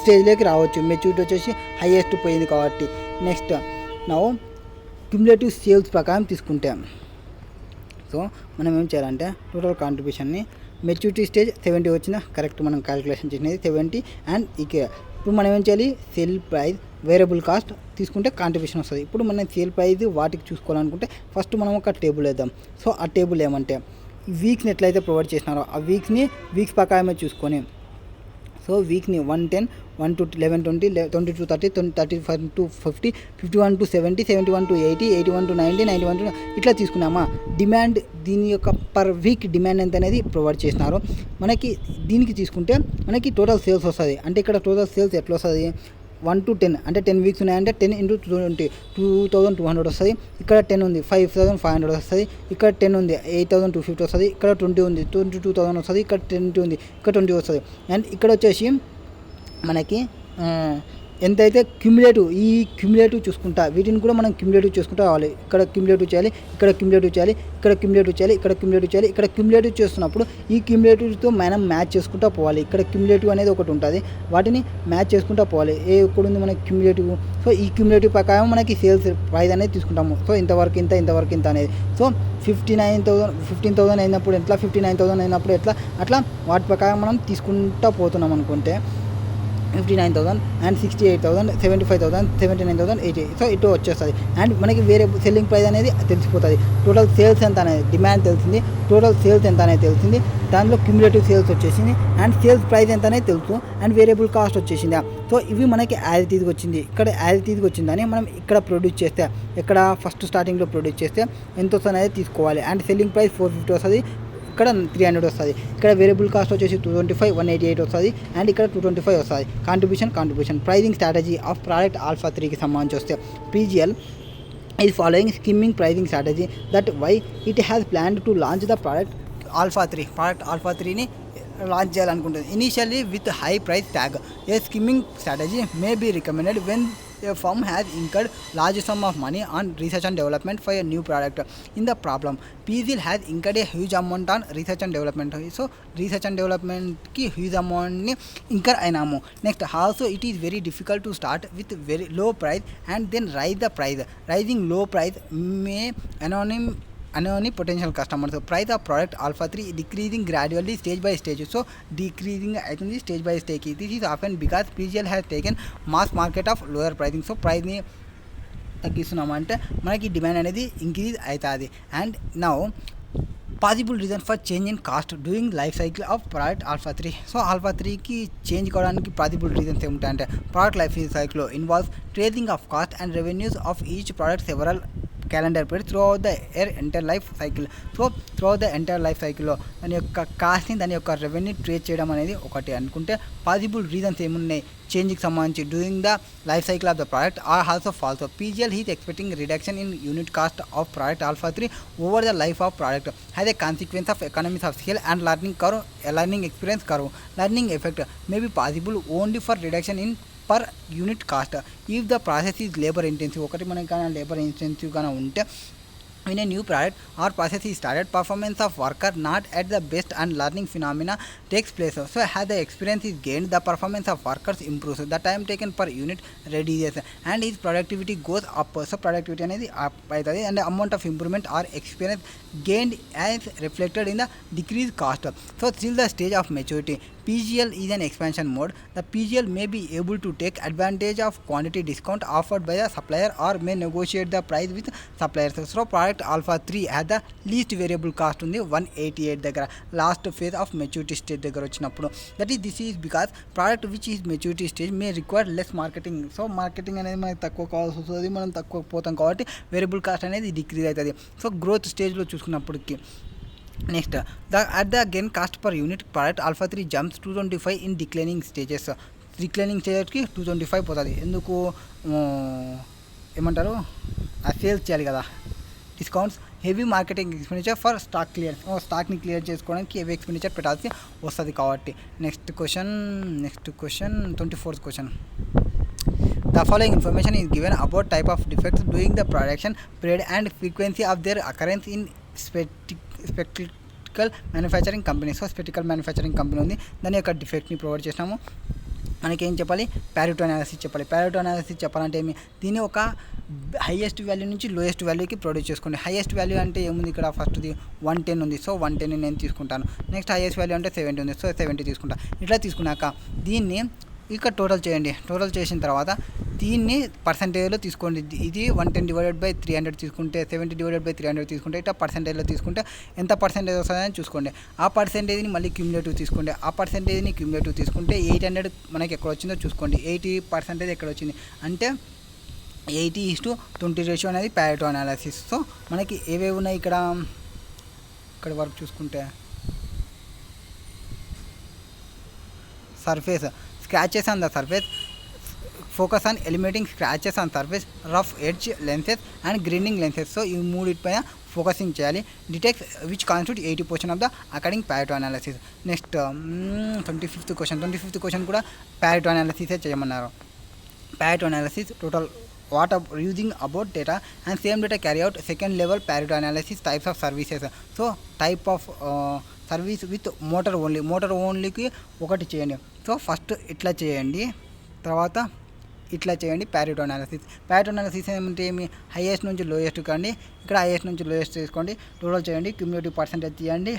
స్టేజ్లోకి రావచ్చు. మెచ్యూరిటీ వచ్చేసి హైయెస్ట్ పోయింది కాబట్టి. నెక్స్ట్ నా క్యుములేటివ్ సేల్స్ ప్రకారం తీసుకుంటాం. సో మనం ఏం చేయాలంటే టోటల్ కాంట్రిబ్యూషన్ని మెచ్యూరిటీ స్టేజ్ 70 వచ్చిందా, కరెక్ట్ మనం క్యాలిక్యులేషన్ చేసినది 70. అండ్ ఇప్పుడు మనం ఏం చేయాలి, సేల్ ప్రైస్ వేరియబుల్ కాస్ట్ తీసుకుంటే కాంట్రిబ్యూషన్ వస్తుంది. ఇప్పుడు మనం సేల్ ప్రైస్ వాటికి చూసుకోవాలనుకుంటే ఫస్ట్ మనం ఒక టేబుల్ వేద్దాం. సో ఆ టేబుల్ ఏమంటే వీక్స్ని ఎట్లయితే ప్రొవైడ్ చేసినారో ఆ వీక్స్ ప్రకారమే చూసుకొని, so వీక్ని 110, 1 to 11, 20, 20 to 30, 35 to 50, 51 to 70, 71 to 80, 81 to 90, 91 to ఇట్లా తీసుకున్నామా. డిమాండ్ దీని యొక్క పర్ వీక్ డిమాండ్ ఎంత అనేది ప్రొవైడ్ చేసినారు. మనకి దీనికి తీసుకుంటే మనకి టోటల్ సేల్స్ వస్తుంది. అంటే ఇక్కడ టోటల్ సేల్స్ ఎట్లా వస్తుంది, 1 to 10 అంటే 10 వీక్స్ ఉన్నాయంటే 10 into 20 2,200 వస్తుంది. ఇక్కడ 10 ఉంది 5,500 వస్తుంది. ఇక్కడ 10 ఉంది 8,250 వస్తుంది. ఇక్కడ 20 ఉంది 22,000 వస్తుంది. ఇక్కడ 20 ఉంది, ఇక్కడ 20 వస్తుంది. అండ్ ఇక్కడ వచ్చేసి మనకి ఎంతైతే క్యుములేటివ్ చూసుకుంటా, వీటిని కూడా మనం క్యుములేటివ్ చూసుకుంటా రావాలి. ఇక్కడ క్యుములేటివ్ చేయాలి, ఇక్కడ క్యుములేటివ్ చేయాలి, ఇక్కడ క్యుములేటివ్ చేయాలి, ఇక్కడ క్యుములేటివ్ చేయాలి. ఇక్కడ క్యుములేటివ్ చేస్తున్నప్పుడు ఈ క్యుములేటివ్తో మనం మ్యాచ్ చేసుకుంటూ పోవాలి. ఇక్కడ క్యుములేటివ్ అనేది ఒకటి ఉంటుంది, వాటిని మ్యాచ్ చేసుకుంటూ పోవాలి. ఎక్కడ ఉంది మనకి క్యుములేటివ్. సో ఈ క్యుములేటివ్ ప్రకారం మనకి సేల్స్ ప్రైస్ అనేది తీసుకుంటాము. సో ఇంతవరకు ఇంత అనేది. సో 15,000 అయినప్పుడు ఎట్లా, 59,000 అయినప్పుడు ఎట్లా, అట్లా వాటి ప్రకారం మనం తీసుకుంటూ పోతున్నాం అనుకుంటే 59,000 అండ్ 68,000, 75,000, 79,000, 80. సో ఇటు వచ్చేస్తుంది. అండ్ మనకి వేరే సెల్లింగ్ ప్రైస్ అనేది తెలిసిపోతుంది. టోటల్ సేల్స్ ఎంత అనేది డిమాండ్ తెలిసింది, టోటల్ సేల్స్ ఎంత అనేది తెలిసింది, దానిలో క్యుములేటివ్ సేల్స్ వచ్చేసింది. అండ్ సేల్స్ ప్రైస్ ఎంత అనేది తెలుసు. అండ్ వేరియబుల్ కాస్ట్ వచ్చేసింది. సో ఇవి మనకి యాజ్ ఇట్ ఈజ్ వచ్చింది. ఇక్కడ యాజ్ ఇట్ ఈజ్ వచ్చిందని మనం ఇక్కడ ప్రొడ్యూస్ చేస్తే, ఇక్కడ ఫస్ట్ స్టార్టింగ్లో ప్రొడ్యూస్ చేస్తే ఎంత వస్తుంది అనేది తీసుకోవాలి. అండ్ సెల్లింగ్ ప్రైస్ 450 వస్తుంది, ఇక్కడ 300 వస్తుంది. ఇక్కడ వేరియబుల్ కాస్ట్ వచ్చేసి 225, 188 వస్తుంది. అండ్ ఇక్కడ 225 వస్తుంది. Contribution pricing strategy of product alpha 3కి సంబంధించి వస్తే PGL is following skimming pricing strategy that why it has planned to launch the product alpha 3. Product alpha 3ని లాంచ్ చేయాలనుకుంటుంది. Initially with high price tag a skimming strategy may be recommended when a firm has incurred large sum of money on research and development for a new product. In the problem, PZIL has incurred a huge amount on research and development. So research and development ki huge amount ni incur ainamu. Next, also it is very difficult to start with very low price and then rise the price. Rising low price may anonymy potential customers. So price of product alpha 3 decreasing gradually stage by stage. So decreasing అవుతుంది stage by stage. This is often because PGL has taken mass market of lower pricing. So price ని తగ్గిస్తున్నామంటే మనకి demand అనేది increase అవుతుంది. And now possible reason for change in cost during life cycle of product alpha 3. So alpha 3కి change కావడానికి possible reasons ఏముంటాయంటే product life సైకిల్లో involves tracing of cost and revenues of each product several calendar period throughout the entire life cycle. So throughout the entire life సైకిల్లో దాని యొక్క కాస్ట్ని దాని యొక్క revenue trace చేయడం అనేది ఒకటి అనుకుంటే పాసిబుల్ రీజన్స్ ఏమున్నాయి చేంజ్కి సంబంధించి during the life cycle of the product are also follows. PGL is expecting reduction in unit cost of product alpha 3 over the life of product has a consequence of economies of scale and learning experience curve. Learning effect may be possible only for reduction in per unit cost if the process is labor intensive. ఒకటి మనకి కానీ labour intensive గానే ఉంటే in a new product or process is started, performance of worker not at the best and learning phenomena takes place. So as the experience is gained, the performance of workers improves, the time taken per unit reduces and his productivity goes up. So productivity అనేది up అవుతుంది and the amount of improvement or experience gained as reflected in the decreased cost. So till the stage of maturity, PGL is an expansion mode. The PGL may be able to take advantage of quantity discount offered by the supplier or may negotiate the price with suppliers. So product alpha 3 has the least variable cost ఉంది 188 దగ్గర last phase of maturity stage దగ్గర వచ్చినప్పుడు. That is this is because product which is maturity stage may require less marketing. So marketing అనేది మనకి తక్కువ కావాల్సి వస్తుంది, మనం తక్కువ పోతాం కాబట్టి వేరియబుల్ కాస్ట్ అనేది డిక్రీజ్ అవుతుంది. సో గ్రోత్ స్టేజ్లో చూసుకున్నప్పటికి next at the gain cost per unit product alpha 3 jumps 225 in declining stages. Declining స్టేజ్కి 225 పోతుంది. ఎందుకు ఏమంటారు సేల్స్ చేయాలి కదా, discounts, heavy marketing expenditure for stock clear, స్టాక్ని క్లియర్ చేసుకోవడానికి హెవీ ఎక్స్పెండిచర్ పెట్టాల్సి వస్తుంది కాబట్టి. Next question 24th question. The following information is given about type of defects during the production period and frequency of their occurrence in spectacle manufacturing company. So spectacle manufacturing company ఉంది, దాని యొక్క డిఫెక్ట్ని provide చేసినాము. మనకేం చెప్పాలి, Pareto analysis చెప్పాలి. Pareto analysis చెప్పాలంటే ఏమి, దీన్ని ఒక హైయెస్ట్ వాల్యూ నుంచి లోయెస్ట్ వాల్యూకి ప్రొడ్యూస్ చేసుకోండి. హైయెస్ట్ వాల్యూ అంటే ఏముంది ఇక్కడ, ఫస్ట్ది 110 ఉంది, సో 110 నేను తీసుకుంటాను. నెక్స్ట్ హైయెస్ట్ వాల్యూ అంటే 70 ఉంది, సో 70 తీసుకుంటాను. ఇట్లా తీసుకున్నాక దీన్ని ఇక్కడ టోటల్ చేయండి. టోటల్ చేసిన తర్వాత దీన్ని పర్సంటేజ్లో తీసుకోండి. ఇది 110/300 తీసుకుంటే, 70/300 తీసుకుంటే, ఇట్లా పర్సంటేజ్లో తీసుకుంటే ఎంత పర్సంటేజ్ వస్తుందని చూసుకోండి. ఆ పర్సంటేజ్ని మళ్ళీ క్యూములేటివ్ తీసుకోండి. ఆ పర్సంటేజ్ని క్యూములేటివ్ తీసుకుంటే 800 మనకి ఎక్కడ వచ్చిందో చూసుకోండి. 80% ఎక్కడ వచ్చింది అంటే 80:20 రేషియో అనేది ప్యారెటో అనాలిసిస్. సో మనకి ఏవేవి ఉన్నాయి ఇక్కడ వరకు చూసుకుంటే, surface, scratches on the surface, focus on eliminating scratches on surface, rough edge lenses and grinding lenses. So ఈ మూడిపైన ఫోకసింగ్ చేయాలి. Defects which constitute 80% of the according Pareto analysis. Next 25th question కూడా ప్యారెటో అనాలిసిసే చేయమన్నారు. Pareto analysis total what are using about data and same data carry out second level Pareto analysis. Types of services. So type of service with motor ఓన్లీకి ఒకటి చేయండి. So first ఇట్లా చేయండి, తర్వాత ఇట్లా చేయండి. ప్యారెటో అనాలిసిస్ ఏమంటే ఏమి, హైయెస్ట్ నుంచి లోయెస్ట్ కండి. ఇక్కడ హైయెస్ట్ నుంచి లోయెస్ట్ తీసుకోండి, టోటల్ చేయండి, క్యూములేటివ్ పర్సెంటేజ్ తీయండి,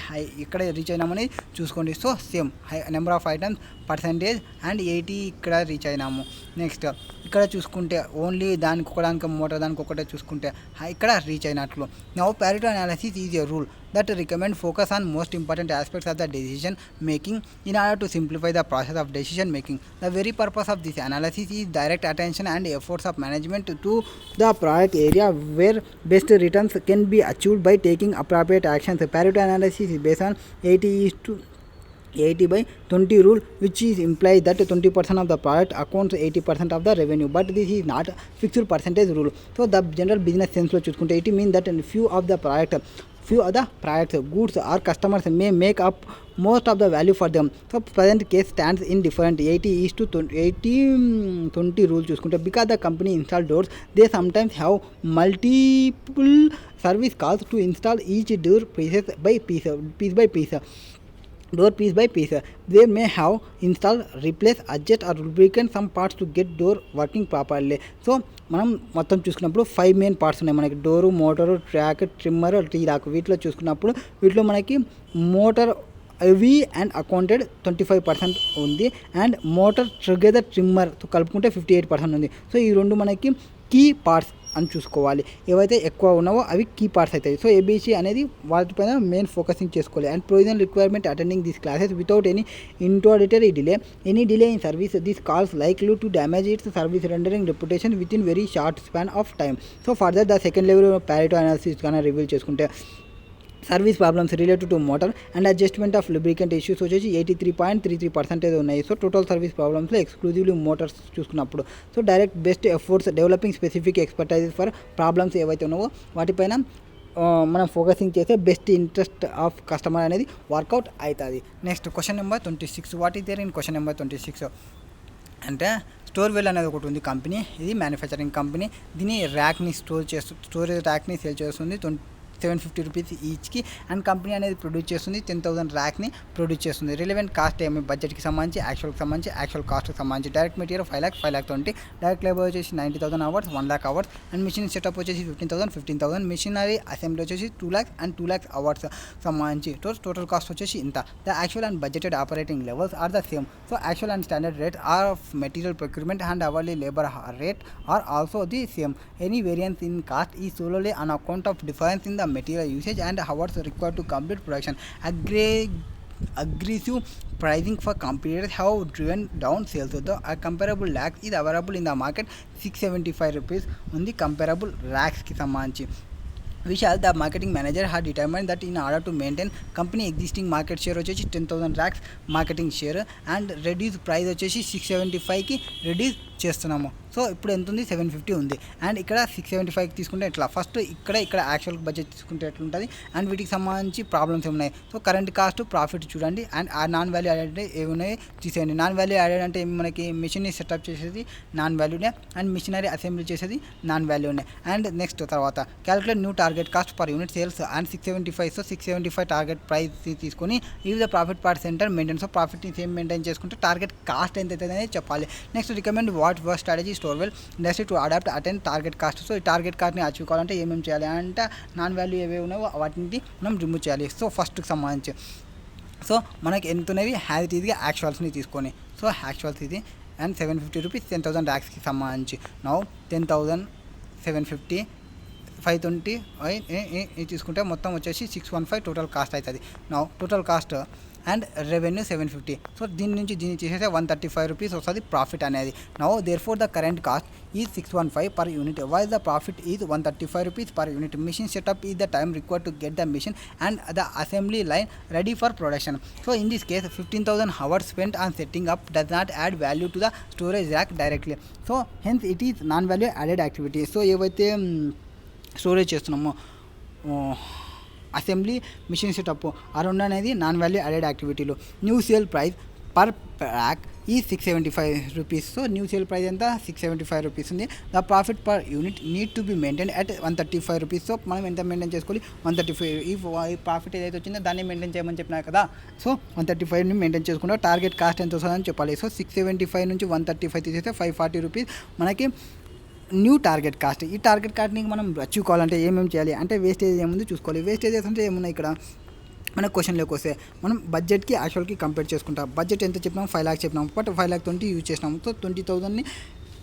ఇక్కడ రీచ్ అయినామని చూసుకోండి. So same number of items percentage and 80 ఇక్కడ రీచ్ అయినాము. నెక్స్ట్ ఇక్కడ చూసుకుంటే ఓన్లీ దానికి మోటార్ దానికి ఒకటే చూసుకుంటే ఇక్కడ రీచ్ అయినట్లు. Now Pareto analysis is a rule that recommend focus on most important aspects of the decision making in order to simplify the process of decision making. The very purpose of this analysis is direct attention and efforts of management to the product area where best returns can be achieved by taking appropriate actions. Pareto analysis is based on 80/20 rule, which is implies that 20% of the product accounts 80% of the revenue, but this is not fixed percentage rule. So the general business sense lo chusukunte it means that few of the product few other products, goods or customers may make up most of the value for them. So present case stands in different 80:20 rule చూసుకుంటే because the company install doors, they sometimes have multiple service calls to install each door piece by piece. Door piece by piece. They may have install, replace, adjust or lubricate some parts to get door working properly. So మనం మొత్తం చూసుకున్నప్పుడు 5 main parts ఉన్నాయి మనకి. Door, motor, track, trimmer, T lock. వీటిలో చూసుకున్నప్పుడు వీటిలో మనకి motor అవి అండ్ అకౌంటెడ్ 25% ఉంది, అండ్ మోటార్ టుగెదర్ ట్రిమ్మర్తో కలుపుకుంటే 58% ఉంది. సో ఈ రెండు మనకి కీ పార్ట్స్ అని చూసుకోవాలి. ఏవైతే ఎక్కువ ఉన్నావో అవి కీ పార్ట్స్ అవుతాయి. సో ఏబీసీ అనేది వాటిపైన మెయిన్ ఫోకసింగ్ చేసుకోవాలి. And provisional requirement attending these classes without any introductory delay. Any delay in service this calls likely to damage its service rendering reputation with in very short span of time. So further the second level Pareto analysis కానీ reveal చేసుకుంటే service problems related to motor and adjustment of lubricant issues వచ్చేసి 83.33% ఉన్నాయి. So total service ప్రాబ్లమ్స్లో exclusively motors చూసుకున్నప్పుడు so direct best efforts developing specific expertises for problems ఏవైతే ఉన్నావో వాటిపైన మనం focusing చేస్తే బెస్ట్ ఇంట్రెస్ట్ ఆఫ్ కస్టమర్ అనేది వర్కౌట్ అవుతుంది. Next question number 26. What is there in question number 26 అంటే స్టోర్వెల్ అనేది ఒకటి ఉంది కంపెనీ. ఇది మ్యానుఫ్యాక్చరింగ్ కంపెనీ. దీని ర్యాక్ని స్టోరేజ్ ర్యాక్ని సేల్ చేస్తుంది 750 రూపీస్ ఈచ్కి. అండ్ కంపెనీ అనేది ప్రొడ్యూస్ చేస్తుంది 10,000 ర్యాక్ని ప్రొడ్యూస్ చేస్తుంది. రిలవెంట్ కాస్ట్ ఏమి బడ్జెట్కి సంబంధించి, యాక్చువల్ కాస్ట్కి సంబంధించి. డైరెక్ట్ మెటీరియల్ 5,20,000, డైరెక్ట్ లేబర్ వచ్చేసి 90,000 hours, 1,00,000 hours. And machine setup వచ్చేసి 15,000. మిషనరీ అసెంబ్లీ వచ్చేసి 2 lakhs and 2 lakhs అవర్స్ సంబంధించి. టోటల్ కాస్ట్ వచ్చేసి ఇంత. The actual and budgeted operating levels are the same. So actual and standard rate of material procurement and hourly labour rate are also the same. Any variance in cost ఈ solely on account of difference in the material usage and hours required to complete production. Aggressive pricing for competitors have driven down sales. The comparable racks is available in the market 675 rupees on the comparable racks ki sambanధించి. Vishal, the marketing manager, had determined that in order to maintain company existing market share వచ్చేసి 10,000 racks marketing share and reduce price వచ్చేసి 675కి reduce చేస్తున్నాము. So ఇప్పుడు ఎంత ఉంది 750 ఉంది. And ఇక్కడ 675 తీసుకుంటే ఎట్లా ఫస్ట్ ఇక్కడ యాక్చువల్ బడ్జెట్ తీసుకుంటే ఎట్లుంటుంది అండ్ వీటికి సంబంధించి ప్రాబ్లమ్స్ ఏమున్నాయి. సో కరెంట్ కాస్ట్, ప్రాఫిట్ చూడండి. అండ్ ఆ నాన్ వాల్యూ యాడెడ్ ఏమున్నాయి తీసేయండి. నాన్ వాల్యూ యాడెడ్ అంటే మనకి మిషన్ని సెటప్ చేసేది నాన్ వాల్యూనే అండ్ మిషనరీ అసెంబ్లీ చేసేది నాన్ వాల్యూనే. అండ్ నెక్స్ట్ తర్వాత calculate new target cost per unit sales and 675. So 675 target price తీసుకొని ఇవి the profit per centre maintain. So ప్రాఫిట్ని సేమ్ మెయింటైన్ చేసుకుంటే టార్గెట్ కాస్ట్ ఎంత అవుతుంది అనేది చెప్పాలి. Next recommend what work strategy Storwell industry to adopt attend target cost. So ఈ target కాస్ట్ని అచీవ్ కావాలంటే ఏమేమి చేయాలి అంటే నాన్ వాల్యూ ఏవేవి ఉన్నాయో వాటిని మనం రిమూవ్ చేయాలి. సో ఫస్ట్కి సంబంధించి సో మనకి ఎంత ఉన్నవి హ్యాజ్ ఇట్ ఈజ్గా యాక్చువల్స్ని తీసుకొని. సో యాక్చువల్స్ ఇది అండ్ 750 రూపీస్ 10,000 ర్యాక్స్కి సంబంధించి. నౌ 10,000 750 520 తీసుకుంటే మొత్తం వచ్చేసి 615 టోటల్ కాస్ట్ అవుతుంది. Now total cost and revenue 750. So దీని నుంచి దీన్ని చేసేస్తే 135 రూపీస్ వస్తుంది ప్రాఫిట్ అనేది. Now therefore the current cost is 615 per unit. While the profit is 135 rupees per unit. Machine setup is the time required to get the machine and the assembly line ready for production. So in this case 15,000 hours spent on setting up does not add value to the storage rack directly. So hence it is non-value added activity. So ఏవైతే storage చేస్తున్నామో assembly, machine setup ఆ రెండు అనేది non value added యాక్టివిటీలు. New sale price per rack ఈ 675 rupees. So new sale price ఎంత 675 rupees ఉంది. The profit per unit need to be maintain at 135 rupees. So మనం ఎంత మెయింటైన్ చేసుకోవాలి 135. ఈ ప్రాఫిట్ ఏదైతే వచ్చిందో దాన్ని మెయింటైన్ చేయమని చెప్పినా కదా. సో 135ని మెయింటైన్ చేసుకుంటే టార్గెట్ కాస్ట్ ఎంత వస్తుందని చెప్పాలి. సో 675 నుంచి 135 తీసేస్తే 540 రూపీస్ మనకి న్యూ టార్గెట్ కాస్ట్. ఈ టార్గెట్ కాస్ట్ని మనం అచీవ్ కావాలంటే ఏమేమి చేయాలి అంటే వేస్టేజ్ ఏముంది చూసుకోవాలి. వేస్టేజెస్ అంటే ఏమున్నాయి ఇక్కడ మన క్వశ్చన్లోకి వస్తే మనం బడ్జెట్కి యాక్చువల్కి కంపేర్ చేసుకుంటాం. బడ్జెట్ ఎంత చెప్పినాం 5 lakhs చెప్పినాం, బట్ 5,20,000 యూజ్ చేసినాము. సో 20,000ని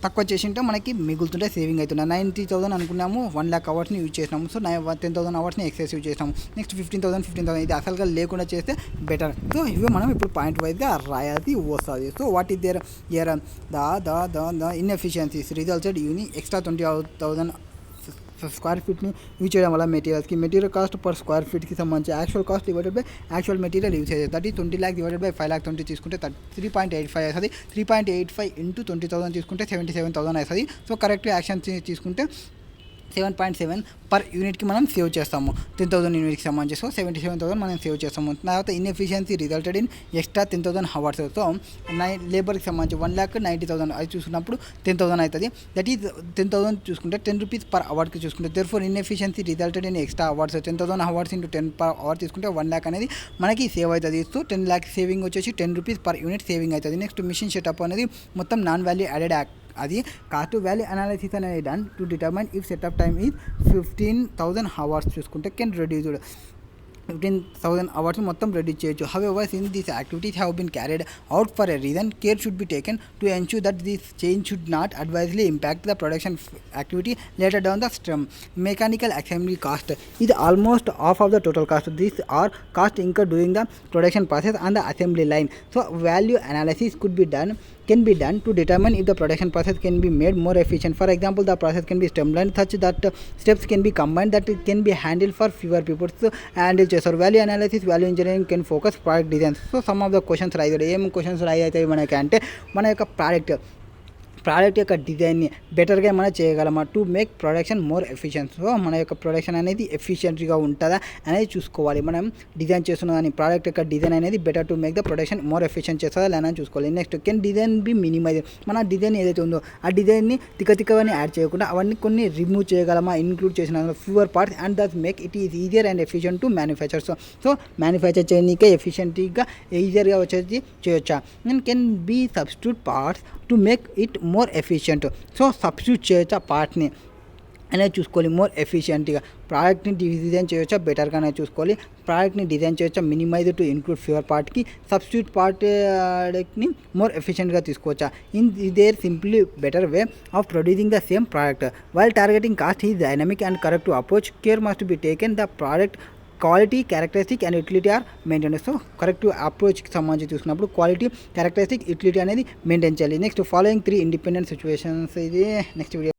తక్కువ చేసింటే మనకి మిగులుతుంటే సేవింగ్ అవుతుంది. 90,000 అనుకున్నాము, 1 lakh అవర్స్ని యూజ్ చేసినాము. సో 10,000 అవర్స్ని ఎక్సెస్ యూజ్ చేసినాము. నెక్స్ట్ 15,000 ఇది అసలుగా లేకుండా చేస్తే బెటర్. సో ఇవి మనం ఇప్పుడు పాయింట్ వైజ్గా రాయాల్సి వస్తుంది. So what is there year the inefficiencies resulted in extra 20,000 square ఫీట్ని యూజ్ చేయడం వల్ల మెటీరియల్ కాస్ట్ పర్ స్క్వేర్ ఫీట్కి సంబంధించి actual cost divided by actual material use చేసేది. దట్ ఈ 20 lakhs డివైడెడ్ బై 5,20,000 తీసుకుంటే 3.85 అవుతుంది. 3.85 into 20,000 తీసుకుంటే 77,000 అవుతుంది. సో కరెక్ట్గా యాక్షన్ తీసుకుంటే 7.7 పర్ యూనిట్కి మనం సేవ్ చేస్తాము 10,000 యూనిట్కి సంబంధించి. సో 77,000 మనం సేవ్ చేస్తాము. తర్వాత inefficiency resulted in extra 10,000 hours. So లేబర్కి సంబంధించి 1,90,000 అది చూసుకున్నప్పుడు 10,000 అవుతుంది. దట్ ఈజ్ 10,000 చూసుకుంటే 10 రూపీస్ పర్ అవర్కి చూసుకుంటే therefore inefficiency resulted in extra hours 10,000 hours into 10 per hour తీసుకుంటే 1 lakh అనేది మనకి సేవ్ అవుతుంది. సో 10 lakh సేవింగ్ వచ్చేసి 10 రూపీస్ పర్ యూనిట్ సేవింగ్ అవుతుంది. నెక్స్ట్ మిషన్ సెటప్ అనేది మొత్తం నాన్ వాల్యూ యాడెడ్ అది కాస్ట్ టు వాల్యూ అనాలిసిస్ అనేది done to determine if setup time is 15,000 hours చూసుకుంటే కెన్ రెడ్యూస్డ్ 15,000 అవర్స్ మొత్తం రెడ్యూస్ చేయొచ్చు. However since these activities have been carried out for a reason care should be taken to ensure that this change should not adversely impact the production activity later down the స్ట్రమ్. Mechanical assembly cost ఇది almost half of the total cost. These are cost incur doing the production process on the assembly line. So value analysis can be done to determine if the production process can be made more efficient. For example, the process can be streamlined such that steps can be combined that it can be handled for fewer people. So handle చేస్తారు. Value analysis value engineering can focus product designs. So some of the questions రాయి. ఏం questions రాయి అవుతాయి మనకి అంటే మన యొక్క product యొక్క డిజైన్ని బెటర్గా మనం చేయగలమా to make production more efficient. So మన యొక్క ప్రొడక్షన్ అనేది ఎఫిషియెంట్గా ఉంటుందా అనేది చూసుకోవాలి. మనం డిజైన్ చేస్తున్న దాని ప్రోడక్ట్ యొక్క డిజైన్ అనేది better to make the production more efficient చేస్తుందా లేదని చూసుకోవాలి. Next can design be minimise. మన డిజైన్ ఏదైతే ఉందో ఆ డిజైన్ని తిక్కవన్నీ యాడ్ చేయకుండా అవన్నీ కొన్ని రిమూవ్ చేయగలమా ఇంక్లూడ్ చేసిన fewer parts and that make it is easier and efficient to manufacture. So manufacture చేయడానికే ఎఫిషియెంట్గా ఈజియర్గా వచ్చేసి చేయొచ్చా. And can be substitute parts to make it more efficient. So substitute చేయొచ్చా పార్ట్ని అనేది చూసుకోవాలి. మోర్ ఎఫిషియెంట్గా ప్రోడక్ట్ని డిజైన్ చేయొచ్చా బెటర్గానే చూసుకోవాలి. ప్రోడక్ట్ని డిజైన్ చేయొచ్చా మినిమైజ్ టు ఇన్క్లూడ్ ఫ్యూవర్ పార్ట్కి సబ్స్టిట్యూట్ పార్ట్ని మోర్ ఎఫిషియెంట్గా తీసుకోవచ్చా. In there simply better way of producing the same product while targeting cost is dynamic and correct to approach. Care must be taken the product quality characteristic and utility are maintain. So correct అప్రోచ్కి సంబంధించి చూసినప్పుడు quality characteristic utility అనేది maintain చేయాలి. Next following 3 independent situations ఇది next video.